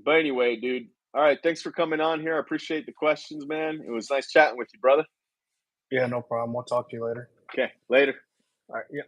anyway, dude. All right, thanks for coming on here. I appreciate the questions, man. It was nice chatting with you, brother. Yeah. No problem. We'll talk to you later. Okay, later. All right. Yeah.